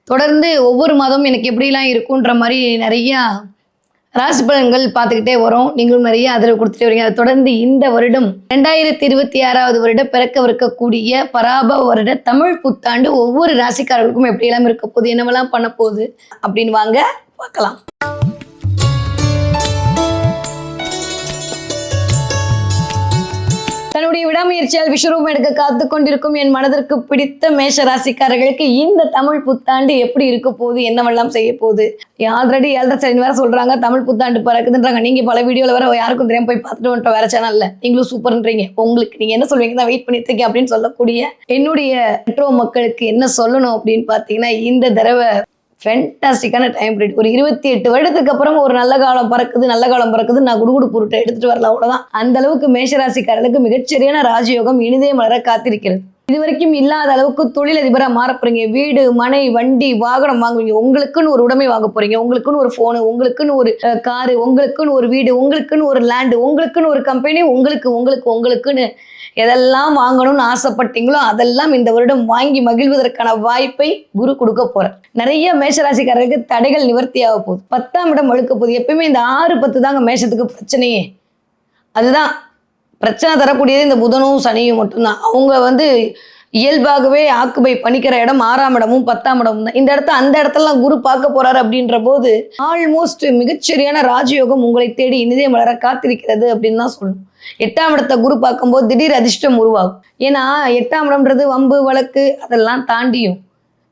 தொடர்ந்து ஒவ்வொரு மாதமும் எனக்கு எப்படிலாம் இருக்குன்ற மாதிரி நிறையா ராசி பலன்கள் பார்த்துக்கிட்டே வரோம். நீங்களும் நிறைய ஆதரவு கொடுத்துட்டே வரீங்க. அதை தொடர்ந்து இந்த வருடம் 2026வது வருடம் பிறக்கவிருக்கக்கூடிய பராப வருட தமிழ் புத்தாண்டு ஒவ்வொரு ராசிக்காரர்களுக்கும் எப்படியெல்லாம் இருக்க போகுது, என்னவெல்லாம் பண்ண போகுது அப்படின்னு வாங்க பார்க்கலாம். தன்னுடைய விடாமுயற்சியால் விஸ்வரூபம் எடுக்க காத்து கொண்டிருக்கும் என் மனதிற்கு பிடித்த மேஷ ராசிக்காரர்களுக்கு இந்த தமிழ் புத்தாண்டு எப்படி இருக்க போகுது, என்னவெல்லாம் செய்ய போகுது. ஆல்ரெடி 7.5 சனி வேற சொல்றாங்க, தமிழ் புத்தாண்டு பிறக்குதுன்றாங்க. நீங்க பல வீடியோல வேற யாருக்கும் தெரியாம போய் பார்த்துட்டு வந்துட்டோம் வேற சேனல்ல. நீங்களும் சூப்பர்ன்றீங்க. உங்களுக்கு நீங்க என்ன சொல்வீங்க தான் வெயிட் பண்ணிட்டு இருக்கேன் அப்படின்னு சொல்லக்கூடிய என்னுடைய மெட்ரோ மக்களுக்கு என்ன சொல்லணும் அப்படின்னு பார்த்தீங்கன்னா, இந்த தடவை ஃபேண்டாஸ்டிக்கான டைம் பீரியட். ஒரு 28 வருடத்துக்கு அப்புறம் ஒரு நல்ல காலம் பறக்குது, நான் குடுகுடு பொருட்டை எடுத்துட்டு வரல, அவ்வளவுதான். அந்த அளவுக்கு மேஷராசிக்காரர்களுக்கு மிகச்சரியான ராஜயோகம் இனிதே மலர காத்திருக்கிறது. இது வரைக்கும் இல்லாத அளவுக்கு தொழிலதிபரா மாற போறீங்க. வீடு, மனை, வண்டி, வாகனம் வாங்குவீங்க. உங்களுக்குன்னு ஒரு உடைமை வாங்க போறீங்க. உங்களுக்குன்னு ஒரு போனு, உங்களுக்குன்னு ஒரு காரு, உங்களுக்குன்னு ஒரு வீடு, உங்களுக்குன்னு ஒரு லேண்டு, உங்களுக்குன்னு ஒரு கம்பெனி, உங்களுக்குன்னு எதெல்லாம் வாங்கணும்னு ஆசைப்பட்டீங்களோ அதெல்லாம் இந்த வருடம் வாங்கி மகிழ்வதற்கான வாய்ப்பை குரு கொடுக்க போறார். நிறைய மேஷராசிக்காரருக்கு தடைகள் நிவர்த்தியாக போகுது. 10ஆம் இடம் வழுக்க போகுது. எப்பயுமே இந்த 6-10 தாங்க மேஷத்துக்கு பிரச்சனையே. அதுதான் பிரச்சனை தரக்கூடியது இந்த புதனும் சனியும் மட்டும்தான். அவங்க இயல்பாகவே ஆக்குபை பண்ணிக்கிற இடம் 6ஆம் இடமும் 10ஆம் இடமும் தான். இந்த அந்த இடத்துலலாம் குரு பார்க்க போறாரு அப்படின்ற போது ஆல்மோஸ்ட் மிகச்சரியான ராஜயோகம் உங்களை தேடி இனிதே மலர காத்திருக்கிறது அப்படின்னு தான் சொல்லணும். 8ஆம் இடத்தை குரு பார்க்கும்போது திடீர் அதிர்ஷ்டம் உருவாகும். ஏன்னா 8ஆம் இடம்ன்றது வம்பு வழக்கு அதெல்லாம் தாண்டியும்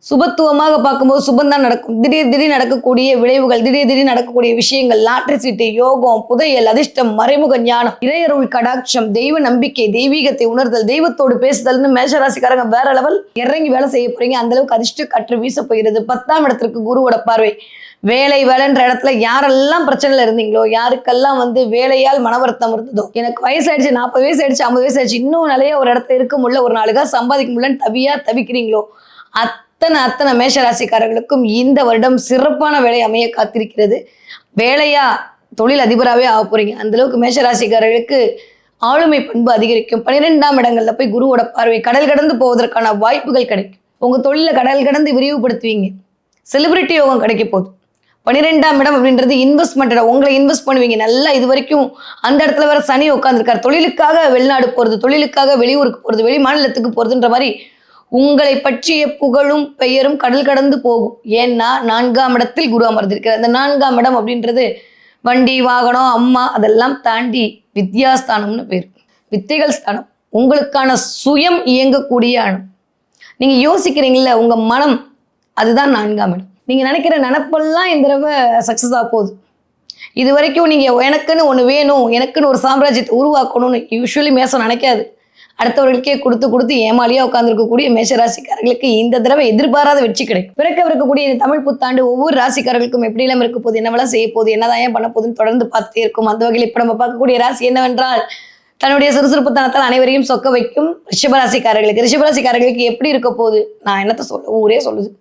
சுபத்துவமாக பார்க்கும்போது சுபந்தான் நடக்கும். திடீர் நடக்கக்கூடிய விளைவுகள், திடீர் நடக்கக்கூடிய விஷயங்கள், லாட்டரி சீட்டு, யோகம், புதையல், அதிர்ஷ்டம், மறைமுக ஞானம், இறையருள் கடாட்சம், தெய்வ நம்பிக்கை, தெய்வீகத்தை உணர்தல், தெய்வத்தோடு பேசுதல்னு மேஷராசிக்காரங்க வேற லெவல் இறங்கி வேலை செய்ய போறீங்க. அந்த அளவுக்கு அதிர்ஷ்ட காற்று வீச போகிறது. 10ஆம் இடத்திற்கு குருவோட பார்வை. வேலைன்ற இடத்துல யாரெல்லாம் பிரச்சனையில இருந்தீங்களோ, யாருக்கெல்லாம் வேலையால் மன வருத்தம் இருந்ததோ, எனக்கு வயசாயிடுச்சு, 40 வயசு ஆயிடுச்சு, 50 வயசு ஆயிடுச்சு, இன்னும் நிறைய ஒரு இடத்துல இருக்க முடியல, ஒரு 4 காசு சம்பாதிக்க முடியலன்னு தவிக்கிறீங்களோ, அத்தனை மேஷராசிக்காரர்களுக்கும் இந்த வருடம் சிறப்பான வேலை அமைய காத்திருக்கிறது. வேலையா தொழில் அதிபராகவே ஆக போறீங்க. அந்த அளவுக்கு மேஷராசிக்காரர்களுக்கு ஆளுமை பண்பு அதிகரிக்கும். 12ஆம் இடங்கள்ல போய் குருவோட பார்வை. கடல் கடந்து போவதற்கான வாய்ப்புகள் கிடைக்கும். உங்க தொழில கடல் கடந்து விரிவுபடுத்துவீங்க. செலிபிரிட்டி யோகம் கிடைக்க போகுது. 12ஆம் இடம் அப்படின்றது இன்வெஸ்ட்மெண்ட் இடம். உங்களை இன்வெஸ்ட் பண்ணுவீங்க நல்லா. இது வரைக்கும் அந்த இடத்துல வேற சனி உட்காந்துருக்காரு. தொழிலுக்காக வெளிநாடு போறது, தொழிலுக்காக வெளியூருக்கு போறது, வெளி மாநிலத்துக்கு போறதுன்ற மாதிரி உங்களை பற்றிய புகழும் பெயரும் கடல் கடந்து போகும். ஏன்னா 4ஆம் இடத்தில் குரு அமர்ந்திருக்கிறார். அந்த 4ஆம் இடம் அப்படின்றது வண்டி, வாகனம், அம்மா அதெல்லாம் தாண்டி வித்யாஸ்தானம்னு பேர். வித்தைகள் ஸ்தானம். உங்களுக்கான சுயம் இயங்கக்கூடிய இடம். நீங்க யோசிக்கிறீங்களா, உங்க மனம், அதுதான் 4ஆம் இடம். நீங்க நினைக்கிற நினைப்பெல்லாம் இந்த தடவை சக்சஸ் ஆக போகுது. இது வரைக்கும் நீங்க எனக்குன்னு ஒன்று வேணும், எனக்குன்னு ஒரு சாம்ராஜ்யத்தை உருவாக்கணும்னு யூஸ்வலி மேஷம் நினைக்காது. அடுத்தவர்களுக்கே கொடுத்து ஏமாலியா உட்கார்ந்துருக்கக்கூடிய மேஷராசிக்காரர்களுக்கு இந்த தடவை எதிர்பாராத வெற்றி கிடைக்கும். பிறக்கவிருக்கக்கூடிய இந்த தமிழ் புத்தாண்டு ஒவ்வொரு ராசிக்காரர்களுக்கும் எப்படியெல்லாம் இருக்க போகுது, என்னவெல்லாம் செய்ய போகுது, என்னதான் ஏன் பண்ண போகுதுன்னு தொடர்ந்து பார்த்துட்டே இருக்கும். அந்த வகையில் இப்ப நம்ம பார்க்கக்கூடிய ராசி என்னவென்றால், தன்னுடைய சுறுசுறுப்புத்தனத்தால் அனைவரையும் சொக்க வைக்கும் ரிஷபராசிக்காரர்களுக்கு. ரிஷபராசிக்காரர்களுக்கு எப்படி இருக்க போகுது, நான் என்னத்த சொல்ல, ஊரே சொல்லுது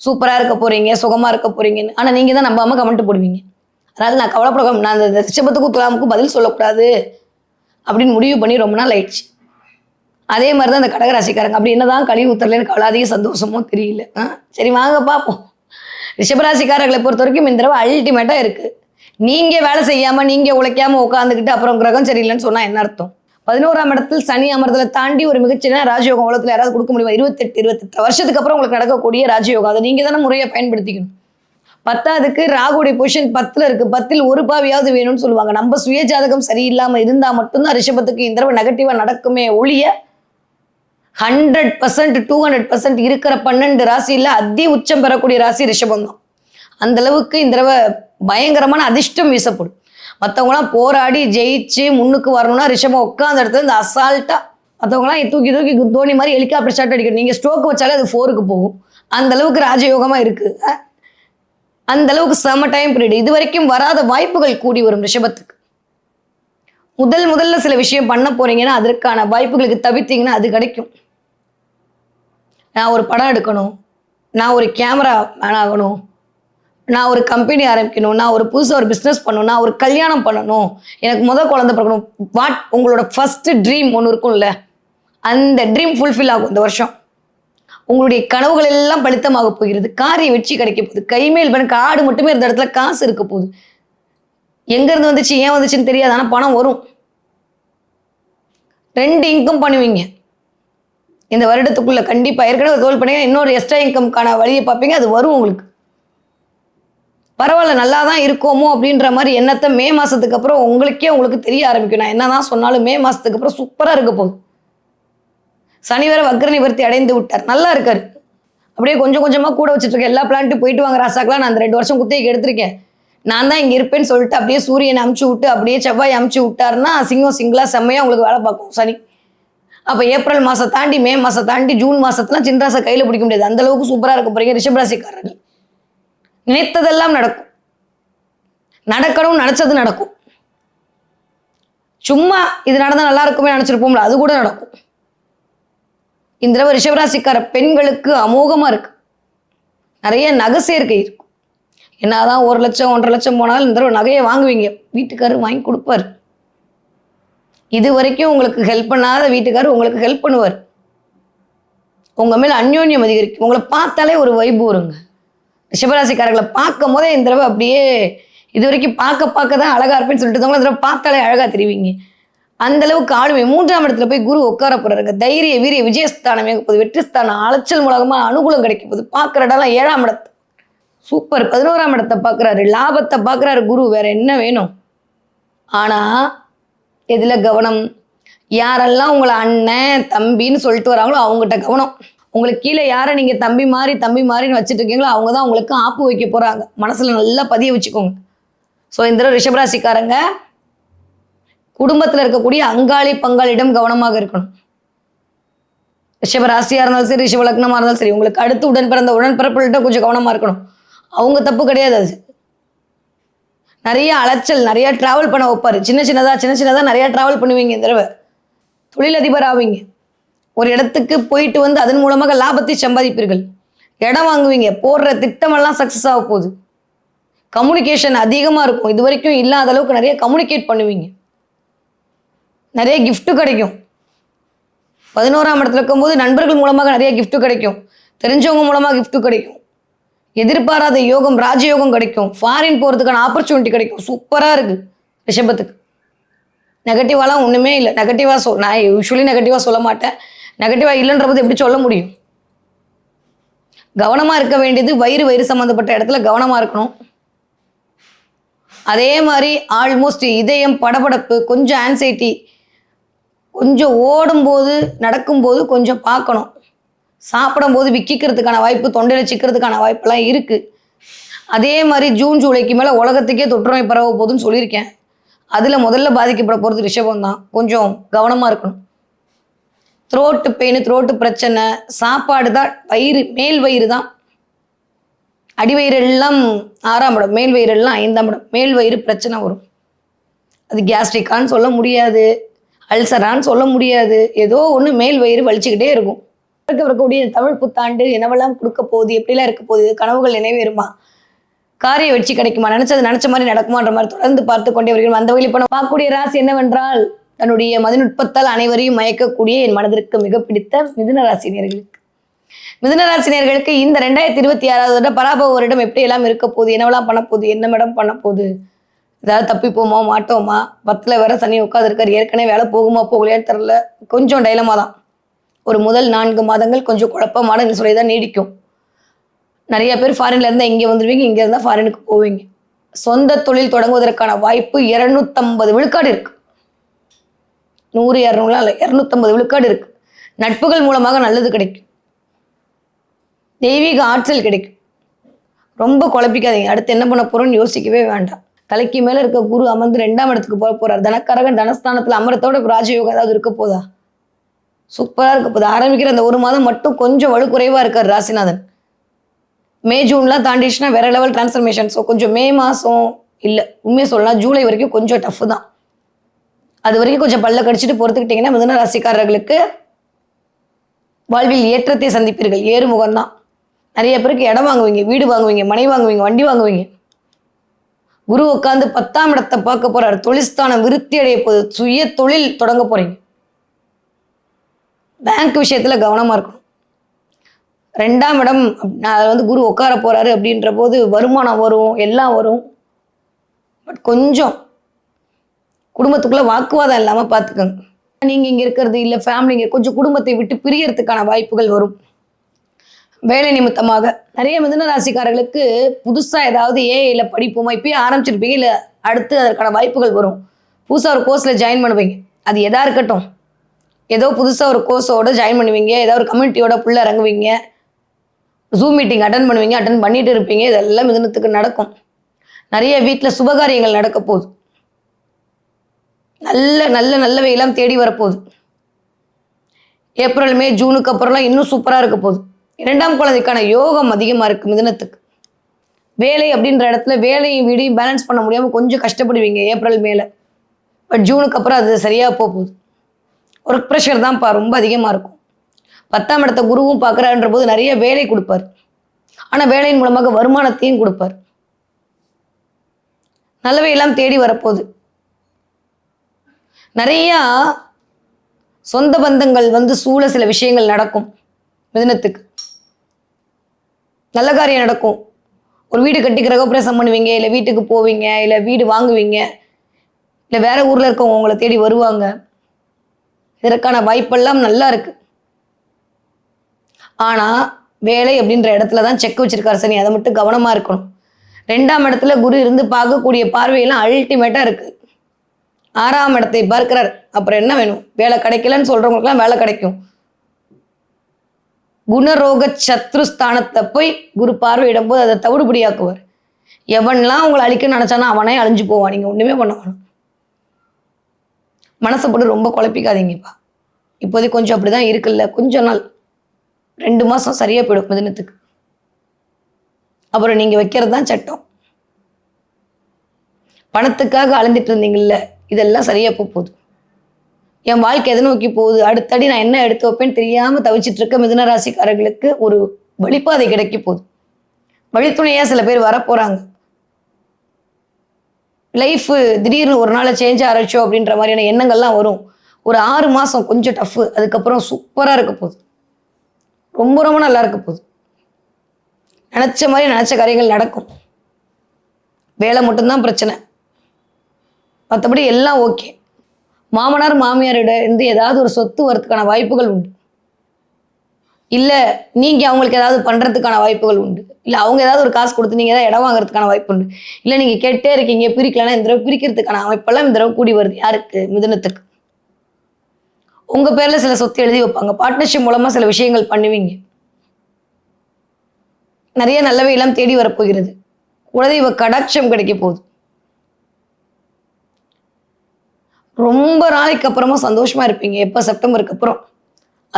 சூப்பரா இருக்க போறீங்க, சுகமா இருக்க போறீங்கன்னு. ஆனா நீங்க தான் நம்பாம கமெண்ட் போடுவீங்க. அதனால நான் கவலைப்பட, நான் அந்த ரிஷபத்துக்கும் துலாமுக்கும் பதில் சொல்லக்கூடாது அப்படின்னு முடிவு பண்ணி ரொம்ப நாள் ஆயிடுச்சு. அதே மாதிரிதான் இந்த கடகராசிக்காரங்க. அப்படி என்னதான் கழிவு ஊத்தரலன்னு கவலாதிக சந்தோஷமோ தெரியல. சரி வாங்க பார்ப்போம். ரிஷபராசிக்காரர்களை பொறுத்த வரைக்கும் இந்த தடவை அல்டிமேட்டா இருக்கு. நீங்க வேலை செய்யாம, நீங்க உழைக்காம உட்காந்துக்கிட்டு அப்புறம் கிரகம் சரியில்லைன்னு சொன்னா என்ன அர்த்தம்? 11ஆம் இடத்தில் சனி அமர்தலை தாண்டி ஒரு மிகச்சின்ன ராஜயோகம் உலகத்துல யாராவது கொடுக்க முடியுமா? 28 வருஷத்துக்கு அப்புறம் உங்களுக்கு நடக்கக்கூடிய ராஜயோகம். அதை நீங்க தானே முறையை பயன்படுத்திக்கணும். 10ஆவதுக்கு ராகுடைய பொசிஷன் 10ல் இருக்கு. 10ல் ஒரு பாவியாவது வேணும்னு சொல்லுவாங்க. நம்ம சுய ஜாதகம் சரியில்லாம இருந்தா மட்டும்தான் ரிஷபத்துக்கு இந்த தடவை நெகட்டிவா நடக்குமே ஒழிய 100% 200% இருக்கிற 12 ராசியில அதி உச்சம் பெறக்கூடிய ராசி ரிஷபம் தான். அந்த அளவுக்கு இந்த தடவை பயங்கரமான அதிர்ஷ்டம் வீசப்படும். மற்றவங்களாம் போராடி ஜெயிச்சு முன்னுக்கு வரணும்னா ரிஷபம் உட்காந்த இடத்துல இந்த அசால்ட்டா மற்றவங்களாம் தூக்கி தோனி மாதிரி ஹெலிகாப்டர் ஷாட் அடிக்கணும். நீங்க ஸ்ட்ரோக் வச்சாலே அது 4க்கு போகும். அந்த அளவுக்கு ராஜயோகமா இருக்கு. அந்த அளவுக்கு செம டைம் பீரியட். இது வரைக்கும் வராத வாய்ப்புகள் கூடி வரும் ரிஷபத்துக்கு. முதல்ல சில விஷயம் பண்ண போறீங்கன்னா அதற்கான வாய்ப்புகளுக்கு தவிர்த்தீங்கன்னா அது கிடைக்கும். நான் ஒரு படம் எடுக்கணும், நான் ஒரு கேமரா மேன் ஆகணும், நான் ஒரு கம்பெனி ஆரம்பிக்கணும், நான் ஒரு புதுசாக ஒரு பிஸ்னஸ் பண்ணணும், நான் ஒரு கல்யாணம் பண்ணணும், எனக்கு குழந்தை பிறக்கணும், உங்களோட ஃபர்ஸ்ட் ட்ரீம் ஒன்று இருக்கும்ல, அந்த ட்ரீம் ஃபுல்ஃபில் ஆகும் இந்த வருஷம். உங்களுடைய கனவுகள் எல்லாம் பலித்தமாக போகிறது. காரிய வெற்றி கிடைக்க போகுது. கைமேல் பணம் காடு மட்டுமே இருந்த இடத்துல காசு இருக்க போகுது. எங்க இருந்து வந்துச்சு ஏன் வந்துச்சுன்னு தெரியாது, ஆனா பணம் வரும். 2 இன்கம் பண்ணுவீங்க இந்த வருடத்துக்குள்ள. கண்டிப்பா ஏற்கனவே தோல் பண்ணீங்க, இன்னொரு எக்ஸ்ட்ரா இன்கம்கான வழியை பார்ப்பீங்க, அது வரும் உங்களுக்கு. பரவாயில்ல, நல்லா தான் இருக்கோமோ அப்படின்ற மாதிரி எண்ணத்தை மே மாசத்துக்கு அப்புறம் உங்களுக்கு தெரிய ஆரம்பிக்கும். நான் என்னதான் சொன்னாலும் மே மாசத்துக்கு அப்புறம் சூப்பரா இருக்க போகுது. சனி வேற வக்ர நிவர்த்தி அடைந்து விட்டார், நல்லா இருக்காரு. அப்படியே கொஞ்சம் கொஞ்சமா கூட வச்சுட்டு இருக்கேன். எல்லா பிளான்ட்டும் போயிட்டு வாங்க ராசாக்கெல்லாம். நான் அந்த 2 வருஷம் குத்தகைக்கு எடுத்திருக்கேன். நான் தான் இங்க இருப்பேன்னு சொல்லிட்டு அப்படியே சூரியனை அமுச்சு விட்டு அப்படியே செவ்வாய் அமுச்சு விட்டாருன்னா சிங்கம் சிங்கிளா செம்மையா உங்களுக்கு வேலை பார்க்கும் சனி. அப்ப ஏப்ரல் மாசம் தாண்டி மே மாசம் தாண்டி ஜூன் மாசத்துல சின்ராசை கையில பிடிக்க முடியாது. அந்த அளவுக்கு சூப்பரா இருக்க போறீங்க ரிஷபராசிக்காரர்கள். நினைத்ததெல்லாம் நடக்கும். நடக்கணும், நினைச்சது நடக்கும். சும்மா இது நடந்தா நல்லா இருக்குமே நினைச்சிருப்போம்ல, அது கூட நடக்கும். இந்த தடவை ரிஷபராசிக்கார பெண்களுக்கு அமோகமா இருக்கு. நிறைய நகை சேர்க்கை இருக்கும். என்னதான் 1 லட்சம் 1.5 லட்சம் போனாலும் இந்த தடவை நகையை வாங்குவீங்க. வீட்டுக்காரர் வாங்கி கொடுப்பாரு. இது வரைக்கும் உங்களுக்கு ஹெல்ப் பண்ணாத வீட்டுக்காரர் உங்களுக்கு ஹெல்ப் பண்ணுவார். உங்க மேல அந்யோன்யம் அதிகரிக்கும். உங்களை பார்த்தாலே ஒரு வைப்பு வருங்க. ரிஷபராசிக்காரர்களை பார்க்கும் போதே இந்த தடவை அப்படியே இது வரைக்கும் பார்க்க தான் அழகா இருப்பேன்னு சொல்லிட்டு இந்த தடவை பார்த்தாலே அழகா தெரிவிங்க. அந்த அளவுக்கு ஆளுமை. 3ஆம் இடத்துல போய் குரு உட்கார போறாருங்க. தைரிய வீரிய விஜயஸ்தானம் போகுது. வெற்றி ஸ்தானம் அலைச்சல் மூலமா அனுகூலம் கிடைக்க போகுது. பார்க்குற இடம்லாம் 7ஆம் இடத்து சூப்பர். 11ஆம் இடத்தை பார்க்குறாரு, லாபத்தை பார்க்குறாரு குரு. வேற என்ன வேணும்? ஆனா எதுல கவனம்? யாரெல்லாம் உங்களை அண்ணன் தம்பின்னு சொல்லிட்டு வராங்களோ அவங்ககிட்ட கவனம். உங்களுக்கு கீழே யாரை நீங்க தம்பி மாதிரின்னு வச்சுட்டு இருக்கீங்களோ அவங்க தான் உங்களுக்கு ஆப்பு வைக்க போறாங்க. மனசுல நல்லா பதிய வச்சுக்கோங்க. ஸோ இந்த ரிஷபராசிக்காரங்க குடும்பத்தில் இருக்கக்கூடிய அங்காளி பங்காளிடம் கவனமாக இருக்கணும். ரிஷபராசியா இருந்தாலும் சரி, ரிஷப லக்னமா இருந்தாலும் சரி, உங்களுக்கு அடுத்து உடன்பிறப்புகள்கிட்ட கொஞ்சம் கவனமா இருக்கணும். அவங்க தப்பு கிடையாது. அது நிறைய அலைச்சல், நிறைய டிராவல் பண்ண வைப்பாரு. சின்ன சின்னதா நிறைய டிராவல் பண்ணுவீங்க. இந்த தடவை தொழிலதிபர் ஆவீங்க. ஒரு இடத்துக்கு போயிட்டு வந்து அதன் மூலமாக லாபத்தை சம்பாதிப்பீர்கள். இடம் வாங்குவீங்க. போடுற திட்டமெல்லாம் சக்சஸ் ஆக போகுது. கம்யூனிகேஷன் அதிகமா இருக்கும். இது வரைக்கும் இல்லாத அளவுக்கு நிறைய கம்யூனிகேட் பண்ணுவீங்க. நிறைய கிஃப்ட் கிடைக்கும். 11ஆம் இடத்துல இருக்கும்போது நண்பர்கள் மூலமாக நிறைய கிஃப்ட் கிடைக்கும். தெரிஞ்சவங்க மூலமாக கிஃப்ட் கிடைக்கும். எதிர்பாராத யோகம், ராஜயோகம் கிடைக்கும். ஃபாரின் போகிறதுக்கான ஆப்பர்ச்சுனிட்டி கிடைக்கும். சூப்பராக இருக்கு ரிஷபத்துக்கு. நெகட்டிவாலாம் ஒன்றுமே இல்லை. நான் யூஸ்வலி நெகட்டிவாக சொல்ல மாட்டேன். நெகட்டிவாக இல்லைன்றது எப்படி சொல்ல முடியும்? கவனமாக இருக்க வேண்டியது வயிறு சம்மந்தப்பட்ட இடத்துல கவனமாக இருக்கணும். அதே மாதிரி ஆல்மோஸ்ட் இதயம் படபடப்பு, கொஞ்சம் ஆன்சைட்டி, கொஞ்சம் ஓடும்போது நடக்கும்போது கொஞ்சம் பார்க்கணும். சாப்பிடும்போது விக்கிக்கிறதுக்கான வாய்ப்பு, தொண்டையில் சிக்கிறதுக்கான வாய்ப்பெல்லாம் இருக்குது. அதே மாதிரி ஜூன் ஜூலைக்கு மேலே உலகத்துக்கே தொற்றுநோய் பரவ போகுதுன்னு சொல்லியிருக்கேன். அதில் முதல்ல பாதிக்கப்பட போகிறது ரிஷபம் தான். கொஞ்சம் கவனமாக இருக்கணும். த்ரோட்டு பெயின், த்ரோட்டு பிரச்சனை, சாப்பாடு தான். மேல் வயிறு தான். அடிவயிறு எல்லாம் 6ஆம் இடம், மேல் வயிறு எல்லாம் 5ஆம் இடம். மேல் வயிறு பிரச்சனை வரும். அது கேஸ்ட்ரிக்கான்னு சொல்ல முடியாது, அல்சரான்னு சொல்ல முடியாது. ஏதோ ஒன்று மேல் வயிறு வலிச்சுக்கிட்டே இருக்கும். வரக்கூடிய தமிழ் புத்தாண்டு என்னவெல்லாம் கொடுக்க போகுது, எப்படிலாம் இருக்க போகுது, கனவுகள் நினைவேறுமா, காரிய வெற்றி கிடைக்குமா, நினைச்ச மாதிரி நடக்குமான்ற மாதிரி தொடர்ந்து பார்த்து கொண்டே வருகிறோம். அந்த வகையில் இப்போ பார்க்கக்கூடிய ராசி என்னவென்றால், தன்னுடைய மதிநுட்பத்தால் அனைவரையும் மயக்கக்கூடிய என் மனதிற்கு மிக பிடித்த மிதுன ராசினியர்களுக்கு இந்த 2026 வருடம் பராபவ வருடம் எப்படி எல்லாம் இருக்க போகுது, என்னவெல்லாம் பண்ண போகுது, என்ன மேடம் பண்ண போகுது, ஏதாவது தப்பிப்போமா மாட்டோமா, 10ல் வேற சனி உட்காந்துருக்காரு, ஏற்கனவே வேலை போகுமா போகலையான்னு தெரில. கொஞ்சம் டைலமா தான். ஒரு முதல் 4 மாதங்கள் கொஞ்சம் குழப்பமான சொல்லி தான் நீடிக்கும். நிறைய பேர் ஃபாரின்ல இருந்தா இங்கே வந்துடுவீங்க, இங்கே இருந்தால் ஃபாரினுக்கு போவீங்க. சொந்த தொழில் தொடங்குவதற்கான வாய்ப்பு 250 விழுக்காடு இருக்கு. 100 200 இல்லை, 250 விழுக்காடு இருக்கு. நட்புகள் மூலமாக நல்லது கிடைக்கும். தெய்வீக ஆற்றல் கிடைக்கும். ரொம்ப குழப்பிக்காதீங்க. அடுத்து என்ன பண்ண போறோம்னு யோசிக்கவே வேண்டாம். தலைக்கு மேல இருக்க குரு அமர்ந்து 2ஆம் இடத்துக்கு போறார். தனக்கரகன் தனஸ்தானத்துல அமரத்தோட ராஜயோகம் ஏதாவது இருக்க போதா? சூப்பரா இருக்க போகுது. ஆரம்பிக்கிற அந்த 1 மாதம் மட்டும் கொஞ்சம் வலுக்குறைவா இருக்கார் ராசிநாதன். மே ஜூன்லாம் தாண்டிடுச்சுன்னா வேற லெவல் டிரான்ஸ்ஃபர்மேஷன். ஸோ கொஞ்சம் மே மாதம் இல்லை, உண்மையை சொல்லலாம் ஜூலை வரைக்கும் கொஞ்சம் டஃப் தான். அது வரைக்கும் கொஞ்சம் பல்ல கடிச்சிட்டு பொறுத்துக்கிட்டிங்கன்னா மிதுன ராசிக்காரர்களுக்கு வாழ்வில் ஏற்றத்தை சந்திப்பீர்கள். ஏறுமுகம் தான். நிறைய பேருக்கு இடம் வாங்குவீங்க, வீடு வாங்குவீங்க, மனை வாங்குவீங்க, வண்டி வாங்குவீங்க. குரு உட்காந்து 10ஆம் இடத்தை பார்க்க போறாரு. தொழில்ஸ்தானம் விருத்தி அடைய போகுது. சுய தொழில் தொடங்க போறீங்க. பேங்க் விஷயத்துல கவனமா இருக்கணும். 2ஆம் இடம் அதில் வந்து குரு உட்கார போறாரு அப்படின்ற போது வருமானம் வரும், எல்லாம் வரும். பட் கொஞ்சம் குடும்பத்துக்குள்ள வாக்குவாதம் இல்லாம பார்த்துக்கோங்க. நீங்க இங்க இருக்கிறது இல்லை, ஃபேமிலிங்க கொஞ்சம் குடும்பத்தை விட்டு பிரியறதுக்கான வாய்ப்புகள் வரும். வேலை நிமித்தமாக நிறைய மிதுன ராசிக்காரர்களுக்கு புதுசா ஏதாவது ஏஐல படிப்போமா, இப்பயே ஆரம்பிச்சிருப்பீங்க, இல்லை அடுத்து அதற்கான வாய்ப்புகள் வரும். புதுசாக ஒரு கோர்ஸில் ஜாயின் பண்ணுவீங்க, அது எதா இருக்கட்டும். ஏதோ புதுசாக ஒரு கோர்ஸோட ஜாயின் பண்ணுவீங்க, ஏதோ ஒரு கம்யூனிட்டியோட புள்ள இறங்குவீங்க, ஜூம் மீட்டிங் அட்டன் பண்ணுவீங்க, அட்டன் பண்ணிட்டு இருப்பீங்க. இதெல்லாம் மிதுனத்துக்கு நடக்கும். நிறைய வீட்டில் சுபகாரியங்கள் நடக்க போகுது. நல்ல நல்ல நல்லவையெல்லாம் தேடி வரப்போகுது. ஏப்ரல் மே ஜூனுக்கு அப்புறம்லாம் இன்னும் சூப்பராக இருக்க போகுது. 2ஆம் குழந்தைக்கான யோகம் அதிகமாக இருக்குது மிதுனத்துக்கு. வேலை அப்படின்ற இடத்துல வேலையும் வீடையும் பேலன்ஸ் பண்ண முடியாமல் கொஞ்சம் கஷ்டப்படுவீங்க ஏப்ரல் மேல. பட் ஜூனுக்கு அப்புறம் அது சரியாக போகுது. ஒர்க் ப்ரெஷர் தான்ப்பா ரொம்ப அதிகமாக இருக்கும். 10ஆம் இடத்த குருவும் பார்க்குறாருன்ற போது நிறைய வேலை கொடுப்பார். ஆனால் வேலையின் மூலமாக வருமானத்தையும் கொடுப்பார். நல்லவையெல்லாம் தேடி வரப்போகுது. நிறையா சொந்த பந்தங்கள் வந்து சூழ சில விஷயங்கள் நடக்கும் மிதுனத்துக்கு. நல்ல காரியம் நடக்கும். ஒரு வீடு கட்டி கிரகப்பிரவேசம் பண்ணுவீங்க, இல்லை வீட்டுக்கு போவீங்க, இல்லை வீடு வாங்குவீங்க, இல்லை வேற ஊர்ல இருக்கவங்க உங்களை தேடி வருவாங்க. இதற்கான வாய்ப்பெல்லாம் நல்லா இருக்கு. ஆனா வேலை அப்படின்ற இடத்துல தான் செக் வச்சிருக்காரு சனி, அதை மட்டும் கவனமா இருக்கணும். 2ஆம் இடத்துல குரு இருந்து பார்க்கக்கூடிய பார்வையெல்லாம் அல்டிமேட்டா இருக்கு. 6ஆம் இடத்தை பார்க்கிறார். அப்புறம் என்ன வேணும்? வேலை கிடைக்கலன்னு சொல்றவங்களுக்குலாம் வேலை கிடைக்கும். குணரோக சத்ருஸ்தானத்தை போய் குரு பார்வையிடும் போது அதை தவிடுபடியாக்குவார். எவன்லாம் உங்களை அழிக்க நினைச்சானா அவனே அழிஞ்சு போவான். நீங்க ஒண்ணுமே பண்ண வேணும். மனசை போட்டு ரொம்ப குழப்பிக்காதீங்கப்பா. இப்போதைக்கு கொஞ்சம் அப்படிதான் இருக்குல்ல, கொஞ்ச நாள் 2 மாசம் சரியா போயிடும் மிதுனத்துக்கு. அப்புறம் நீங்க வைக்கிறது தான் சட்டம். பணத்துக்காக அலைஞ்சிட்டு இருந்தீங்கல்ல, இதெல்லாம் சரியா போகுது. என் வாழ்க்கை எதை நோக்கி போகுது, அடுத்தடி நான் என்ன எடுத்து வைப்பேன்னு தெரியாம தவிச்சிட்டு இருக்க மிதுன ராசிக்காரர்களுக்கு ஒரு வழிபாதை கிடைக்க போகுது. வழித்துணையா சில பேர் வரப்போறாங்க. லைஃப் திடீர்னு ஒரு நாள் சேஞ்ச் ஆரம்பிச்சோம் அப்படின்ற மாதிரியான எண்ணங்கள்லாம் வரும். ஒரு 6 மாசம் கொஞ்சம் டஃப், அதுக்கப்புறம் சூப்பரா இருக்க போகுது. ரொம்ப ரொம்ப நல்லா இருக்க போகுது. நினைச்ச மாதிரி நினைச்ச காரியங்கள் நடக்கும். வேலை மட்டும்தான் பிரச்சனை, மற்றபடி எல்லாம் ஓகே. மாமனார் மாமியாரிட இருந்து ஏதாவது ஒரு சொத்து வரதுக்கான வாய்ப்புகள் உண்டு. இல்லை நீங்கள் அவங்களுக்கு ஏதாவது பண்ணுறதுக்கான வாய்ப்புகள் உண்டு. இல்லை அவங்க ஏதாவது ஒரு காசு கொடுத்து நீங்கள் ஏதாவது இடம் வாங்குறதுக்கான வாய்ப்பு உண்டு. இல்லை நீங்கள் கேட்டே இருக்கீங்க பிரிக்கலன்னா இந்த தடவை பிரிக்கிறதுக்கான அமைப்பெல்லாம் இந்த தடவை கூடி வருது. யாருக்கு? மிதுனத்துக்கு. உங்கள் பேரில் சில சொத்து எழுதி வைப்பாங்க. பார்ட்னர்ஷிப் மூலமாக சில விஷயங்கள் பண்ணுவீங்க. நிறைய நல்லவையெல்லாம் தேடி வரப்போகிறது. குலதெய்வ கடாட்சம் கிடைக்க போகுது. ரொம்ப நாளைக்கு அப்புறமா சந்தோஷமா இருப்பீங்க. எப்போ? செப்டம்பருக்கு அப்புறம்.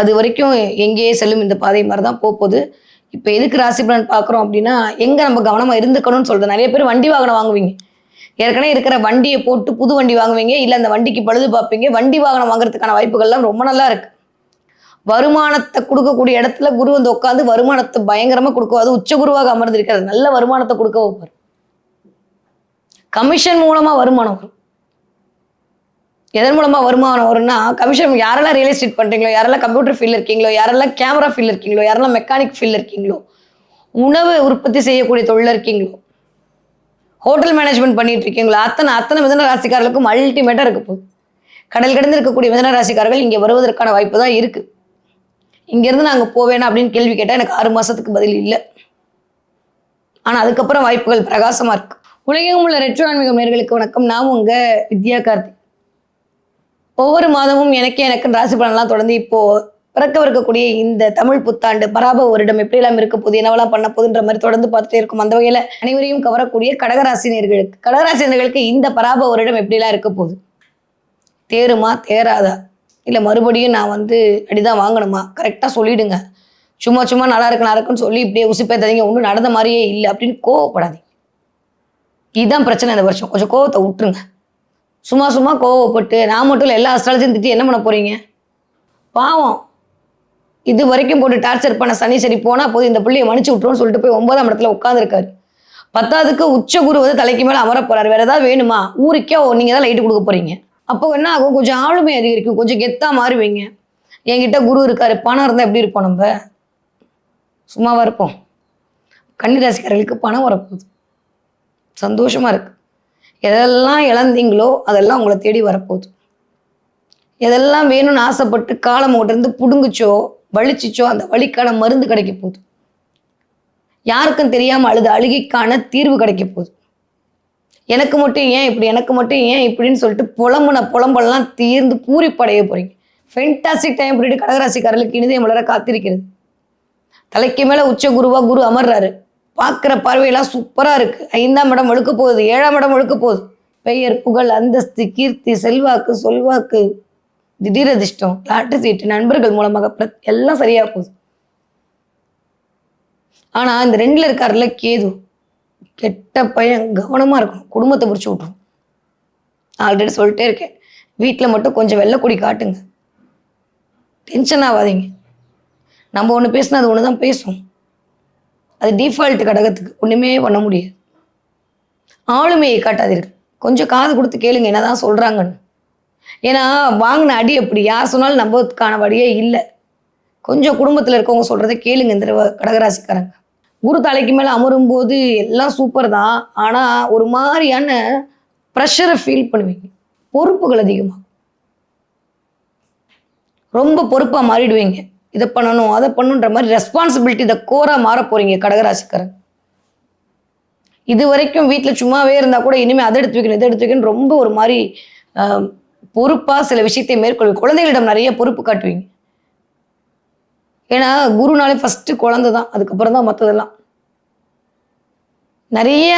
அது வரைக்கும் எங்கேயே செல்லும் இந்த பாதை மாதிரி தான் போகுது. இப்போ எதுக்கு ராசி பலன் பார்க்குறோம் அப்படின்னா, எங்கே நம்ம கவனமாக இருந்துக்கணும்னு சொல்கிறது. நிறைய பேர் வண்டி வாகனம் வாங்குவீங்க. ஏற்கனவே இருக்கிற வண்டியை போட்டு புது வண்டி வாங்குவீங்க, இல்லை அந்த வண்டிக்கு பழுது பார்ப்பீங்க. வண்டி வாகனம் வாங்குறதுக்கான வாய்ப்புகள்லாம் ரொம்ப நல்லா இருக்கு. வருமானத்தை கொடுக்கக்கூடிய இடத்துல குரு வந்து உட்காந்து வருமானத்தை பயங்கரமாக கொடுக்கும். அது உச்ச குருவாக அமர்ந்திருக்கிறது. நல்ல வருமானத்தை கொடுக்க வைப்பார். கமிஷன் மூலமாக வருமானம் வரும். எதன் மூலமா வருமானம் வரும்னா, கமிஷன். யாரெல்லாம் ரியல் எஸ்டேட் பண்றீங்களோ, யாரெல்லாம் கம்ப்யூட்டர் ஃபீல்ட் இருக்கீங்களோ, யாரெல்லாம் கேமரா ஃபீல்ட் இருக்கீங்களோ, யாரெல்லாம் மெக்கானிக் ஃபீல்ட் இருக்கீங்களோ, உணவு உற்பத்தி செய்யக்கூடிய தொழில் இருக்கீங்களோ, ஹோட்டல் மேனேஜ்மெண்ட் பண்ணிட்டு இருக்கீங்களோ, அத்தனை மிதுன ராசிக்காரர்களுக்கும் அல்டிமேட்டா இருக்க போகுது. கடல் கடந்து இருக்கக்கூடிய மிதுன ராசிக்காரர்கள் இங்கே வருவதற்கான வாய்ப்பு தான் இருக்கு. இங்கேருந்து நாங்கள் போவேனா அப்படின்னு கேள்வி கேட்டால் எனக்கு 6 மாசத்துக்கு பதில் இல்லை. ஆனால் அதுக்கப்புறம் வாய்ப்புகள் பிரகாசமா இருக்கு. உலகெங்கும் உள்ள ரெட்ரோ ஆன்மீகம் நேயர்களுக்கு வணக்கம். நான் உங்க வித்யா கார்த்திக். ஒவ்வொரு மாதமும் எனக்குன்னு ராசி பலன்லாம் தொடர்ந்து இப்போ பிறக்கவிருக்கக்கூடிய இந்த தமிழ் புத்தாண்டு பராப வருடம் எப்படியெல்லாம் இருக்க போகுது, என்னவெல்லாம் பண்ண போகுதுன்ற மாதிரி தொடர்ந்து பார்த்துட்டே இருக்கும். அந்த வகையில் அனைவரையும் கவரக்கூடிய கடகராசினியர்களுக்கு இந்த பராப வருடம் எப்படிலாம் இருக்க போகுது, தேருமா தேராதா, இல்லை மறுபடியும் நான் வந்து அடிதான் வாங்கணுமா, கரெக்டாக சொல்லிடுங்க. சும்மா நல்லா இருக்குன்னு சொல்லி இப்படியே உசுப்பேத்தாதீங்க. ஒன்றும் நடந்த மாதிரியே இல்லை அப்படின்னு கோவப்படாதீங்க. இதுதான் பிரச்சனை இந்த வருஷம். கொஞ்சம் கோவத்தை விட்டுருங்க. சும்மா கோவப்பட்டு நான் மட்டும் இல்லை எல்லா அஸ்ட்ராலஜியும் திட்டி என்ன பண்ண போறீங்க? பாவம் இது வரைக்கும் போட்டு டார்ச்சர் பண்ண சனி சரி போனா போது இந்த பிள்ளையை மன்னிச்சு விட்டுருவோம்னு சொல்லிட்டு போய் 9ஆம் இடத்துல உட்காந்துருக்காரு. 10ஆவதுக்கு உச்ச குரு வந்து தலைக்கு மேல அமர போறாரு. வேற ஏதாவது வேணுமா? ஊருக்கே நீங்க தான் லைட்டு கொடுக்க போறீங்க. அப்போ என்ன ஆகும்? கொஞ்சம் ஆளுமை அதிகரிக்கும், கொஞ்சம் கெத்தா மாறுவீங்க. என்கிட்ட குரு இருக்காரு. பணம் இருந்தா எப்படி இருப்போம் நம்ம? சும்மாவா இருப்போம். கன்னிராசிக்காரர்களுக்கு பணம் வரப்போகுது, சந்தோஷமா இருக்கு. எதெல்லாம் இழந்தீங்களோ அதெல்லாம் உங்களை தேடி வரப்போகுது. எதெல்லாம் வேணும்னு ஆசைப்பட்டு காலம் இருந்து புடுங்குச்சோ வலிச்சிச்சோ அந்த வலிக்கான மருந்து கிடைக்க போகுது. யாருக்கும் தெரியாம அழுது அழுகைக்கான தீர்வு கிடைக்க போகுது. எனக்கு மட்டும் ஏன் இப்படி, எனக்கு மட்டும் ஏன் இப்படின்னு சொல்லிட்டு புலம்பெல்லாம் தீர்ந்து பூரிப்படைய போறீங்க. ஃபென்டாஸ்டிக் டைம் பீரியட் கடகராசிக்காரர்களுக்கு இனிதே மலர காத்திருக்கிறது. தலைக்கு மேல உச்ச குருவா குரு அமர்றாரு. பார்க்குற பார்வையெல்லாம் சூப்பரா இருக்கு. 5ஆம் இடம் ஒழுக்க போகுது, 7ஆம் இடம் ஒழுக்க போகுது. பெயர், புகழ், அந்தஸ்து, கீர்த்தி, செல்வாக்கு, சொல்வாக்கு, திடீர் அதிர்ஷ்டம், லாட்டரி சீட்டு, நண்பர்கள் மூலமாக எல்லாம் சரியா போகுது. ஆனா இந்த 2ல இருக்காருல கேது, கெட்ட பையன், கவனமா இருக்கணும். குடும்பத்தை பிடிச்சி விட்டுரும். ஆல்ரெடி சொல்லிட்டே இருக்கேன், வீட்டில் மட்டும் கொஞ்சம் வெள்ளைக்குடி காட்டுங்க. டென்ஷன் ஆகாதீங்க. நம்ம ஒன்று பேசினா அது ஒன்று தான் பேசும். அது டிஃபால்ட் கடகத்துக்கு ஒன்றுமே பண்ண முடியாது. ஆளுமையை காட்டாதீர்கள். கொஞ்சம் காது கொடுத்து கேளுங்க என்னதான் சொல்கிறாங்கன்னு. ஏன்னா வாங்கின அடி அப்படி யார் சொன்னாலும் நம்பதுக்கான வழியே இல்லை. கொஞ்சம் குடும்பத்தில் இருக்கவங்க சொல்கிறத கேளுங்க. இந்த கடகராசிக்காரங்க குரு தலைக்கு மேலே அமரும் போது எல்லாம் சூப்பர் தான். ஆனால் ஒரு மாதிரியான ப்ரெஷரை ஃபீல் பண்ணுவீங்க. பொறுப்புகள் அதிகமாகும். ரொம்ப பொறுப்பாக மாறிடுவீங்க. இதை பண்ணணும் அதை பண்ணணுன்ற மாதிரி ரெஸ்பான்சிபிலிட்டி இதை கோரா மாற போறீங்க கடகராசிக்காரங்க. இது வரைக்கும் வீட்டில் சும்மாவே இருந்தால் கூட இனிமேல் அதை எடுத்து வைக்கணும் இதை எடுத்து வைக்கணும் ரொம்ப ஒரு மாதிரி பொறுப்பாக சில விஷயத்தை மேற்கொள்வீங்க. குழந்தைகளிடம் நிறைய பொறுப்பு காட்டுவீங்க. ஏன்னா குருனாலே ஃபஸ்ட்டு குழந்தை தான், அதுக்கப்புறம் தான் மற்றதெல்லாம். நிறைய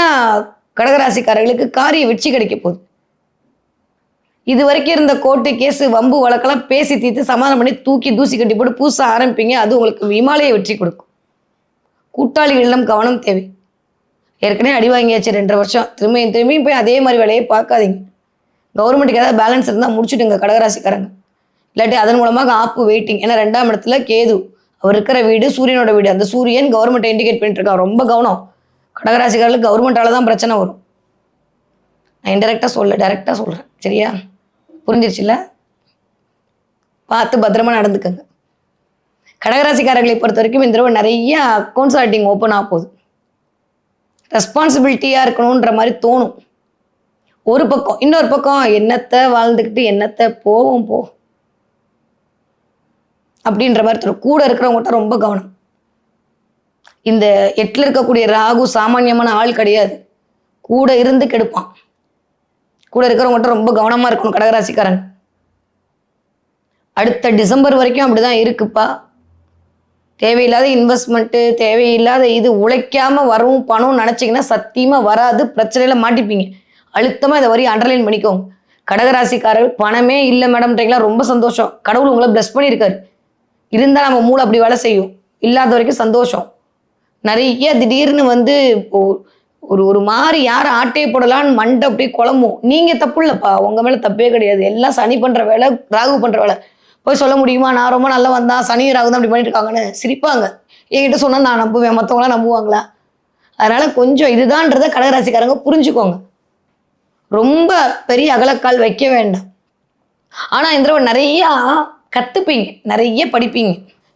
கடகராசிக்காரர்களுக்கு காரிய வெற்றி கிடைக்க போகுது. இது வரைக்கும் இருந்த கோர்ட்டு கேஸு வம்பு வழக்கெல்லாம் பேசி தீர்த்து சமாதானம் பண்ணி தூக்கி தூசி கட்டி போட்டு பூச ஆரம்பிப்பீங்க. அது உங்களுக்கு இமாலய வெற்றி கொடுக்கும். கூட்டாளிகளிடம் கவனம் தேவை. ஏற்கனவே அடி வாங்கியாச்சு 2.5 வருஷம், திரும்பியும் போய் அதே மாதிரி வேலையை பார்க்காதீங்க. கவர்மெண்ட்டுக்கு ஏதாவது பேலன்ஸ் இருந்தால் முடிச்சுட்டுங்க கடகராசிக்காரங்க. இல்லாட்டி அதன் மூலமாக ஆப்பு வெயிட்டிங். ஏன்னா 2ஆம் இடத்துல கேது, அவர் இருக்கிற வீடு சூரியனோட வீடு. அந்த சூரியன் கவர்மெண்ட்டை இண்டிகேட் பண்ணிட்டு இருக்கா. ரொம்ப கவனம். கடகராசிக்காரர்களுக்கு கவர்மெண்டால தான் பிரச்சனை வரும். நான் இன்டெரக்டாக டைரெக்டாக சொல்கிறேன். சரியா? புரிஞ்சிருச்சுல்ல? பார்த்து பத்திரமா நடந்துக்கங்க. கடகராசிக்காரர்களை பொறுத்த வரைக்கும் இந்த தடவை நிறைய அக்கௌண்ட்ஸ் ஆட்டிங் ஓப்பன் ஆக போகுது. ரெஸ்பான்சிபிலிட்டியாக இருக்கணுன்ற மாதிரி தோணும் ஒரு பக்கம். இன்னொரு பக்கம் என்னத்தை வாழ்ந்துக்கிட்டு என்னத்தை போவோம் போ அப்படின்ற மாதிரி தோணும். கூட இருக்கிறவங்ககிட்ட ரொம்ப கவனம். இந்த 8ல் இருக்கக்கூடிய ராகு சாமானியமான ஆள் கிடையாது. கூட இருந்து கெடுப்பான். கூட இருக்கிறவங்ககிட்ட ரொம்ப கவனமாக இருக்கணும் கடகராசிக்காரன். அடுத்த டிசம்பர் வரைக்கும் அப்படிதான் இருக்குப்பா. தேவையில்லாத இன்வெஸ்ட்மெண்ட்டு, தேவையில்லாத இது உழைக்காமல் வரவும் பணம் நினச்சிங்கன்னா சத்தியமாக வராது. பிரச்சனையில் மாட்டிப்பீங்க. அழுத்தமாக இதை வரி அண்டர்லைன் பண்ணிக்கோங்க. கடகராசிக்காரர்கள் பணமே இல்லை மேடம்ன்றீங்களா, ரொம்ப சந்தோஷம். கடவுள் உங்களை பிளஸ் பண்ணியிருக்காரு. இருந்தால் நம்ம மூளை அப்படி வேலை செய்யும். இல்லாத வரைக்கும் சந்தோஷம். நிறைய திடீர்னு ஒரு மாதிரி யாரை ஆட்டையை போடலான்னு மண்டை அப்படியே குழம்பும். நீங்கள் தப்பு இல்லைப்பா, உங்கள் மேலே தப்பே கிடையாது. எல்லாம் சனி பண்ணுற வேலை, ராகு பண்ணுற வேலை. போய் சொல்ல முடியுமா நான் ரொம்ப நல்லா வந்தா சனி ராகு தான் அப்படி பண்ணிட்டு இருக்காங்கன்னு? சிரிப்பாங்க. என்கிட்ட சொன்னால் நான் நம்புவேன், மற்றவங்களாம் நம்புவாங்களா? அதனால கொஞ்சம் இதுதான்றதை கடகராசிக்காரங்க புரிஞ்சுக்கோங்க. ரொம்ப பெரிய அகலக்கால் வைக்க வேண்டாம். ஆனால் இந்த தடவை நிறையா கற்றுப்பீங்க, நிறைய படிப்பீங்க.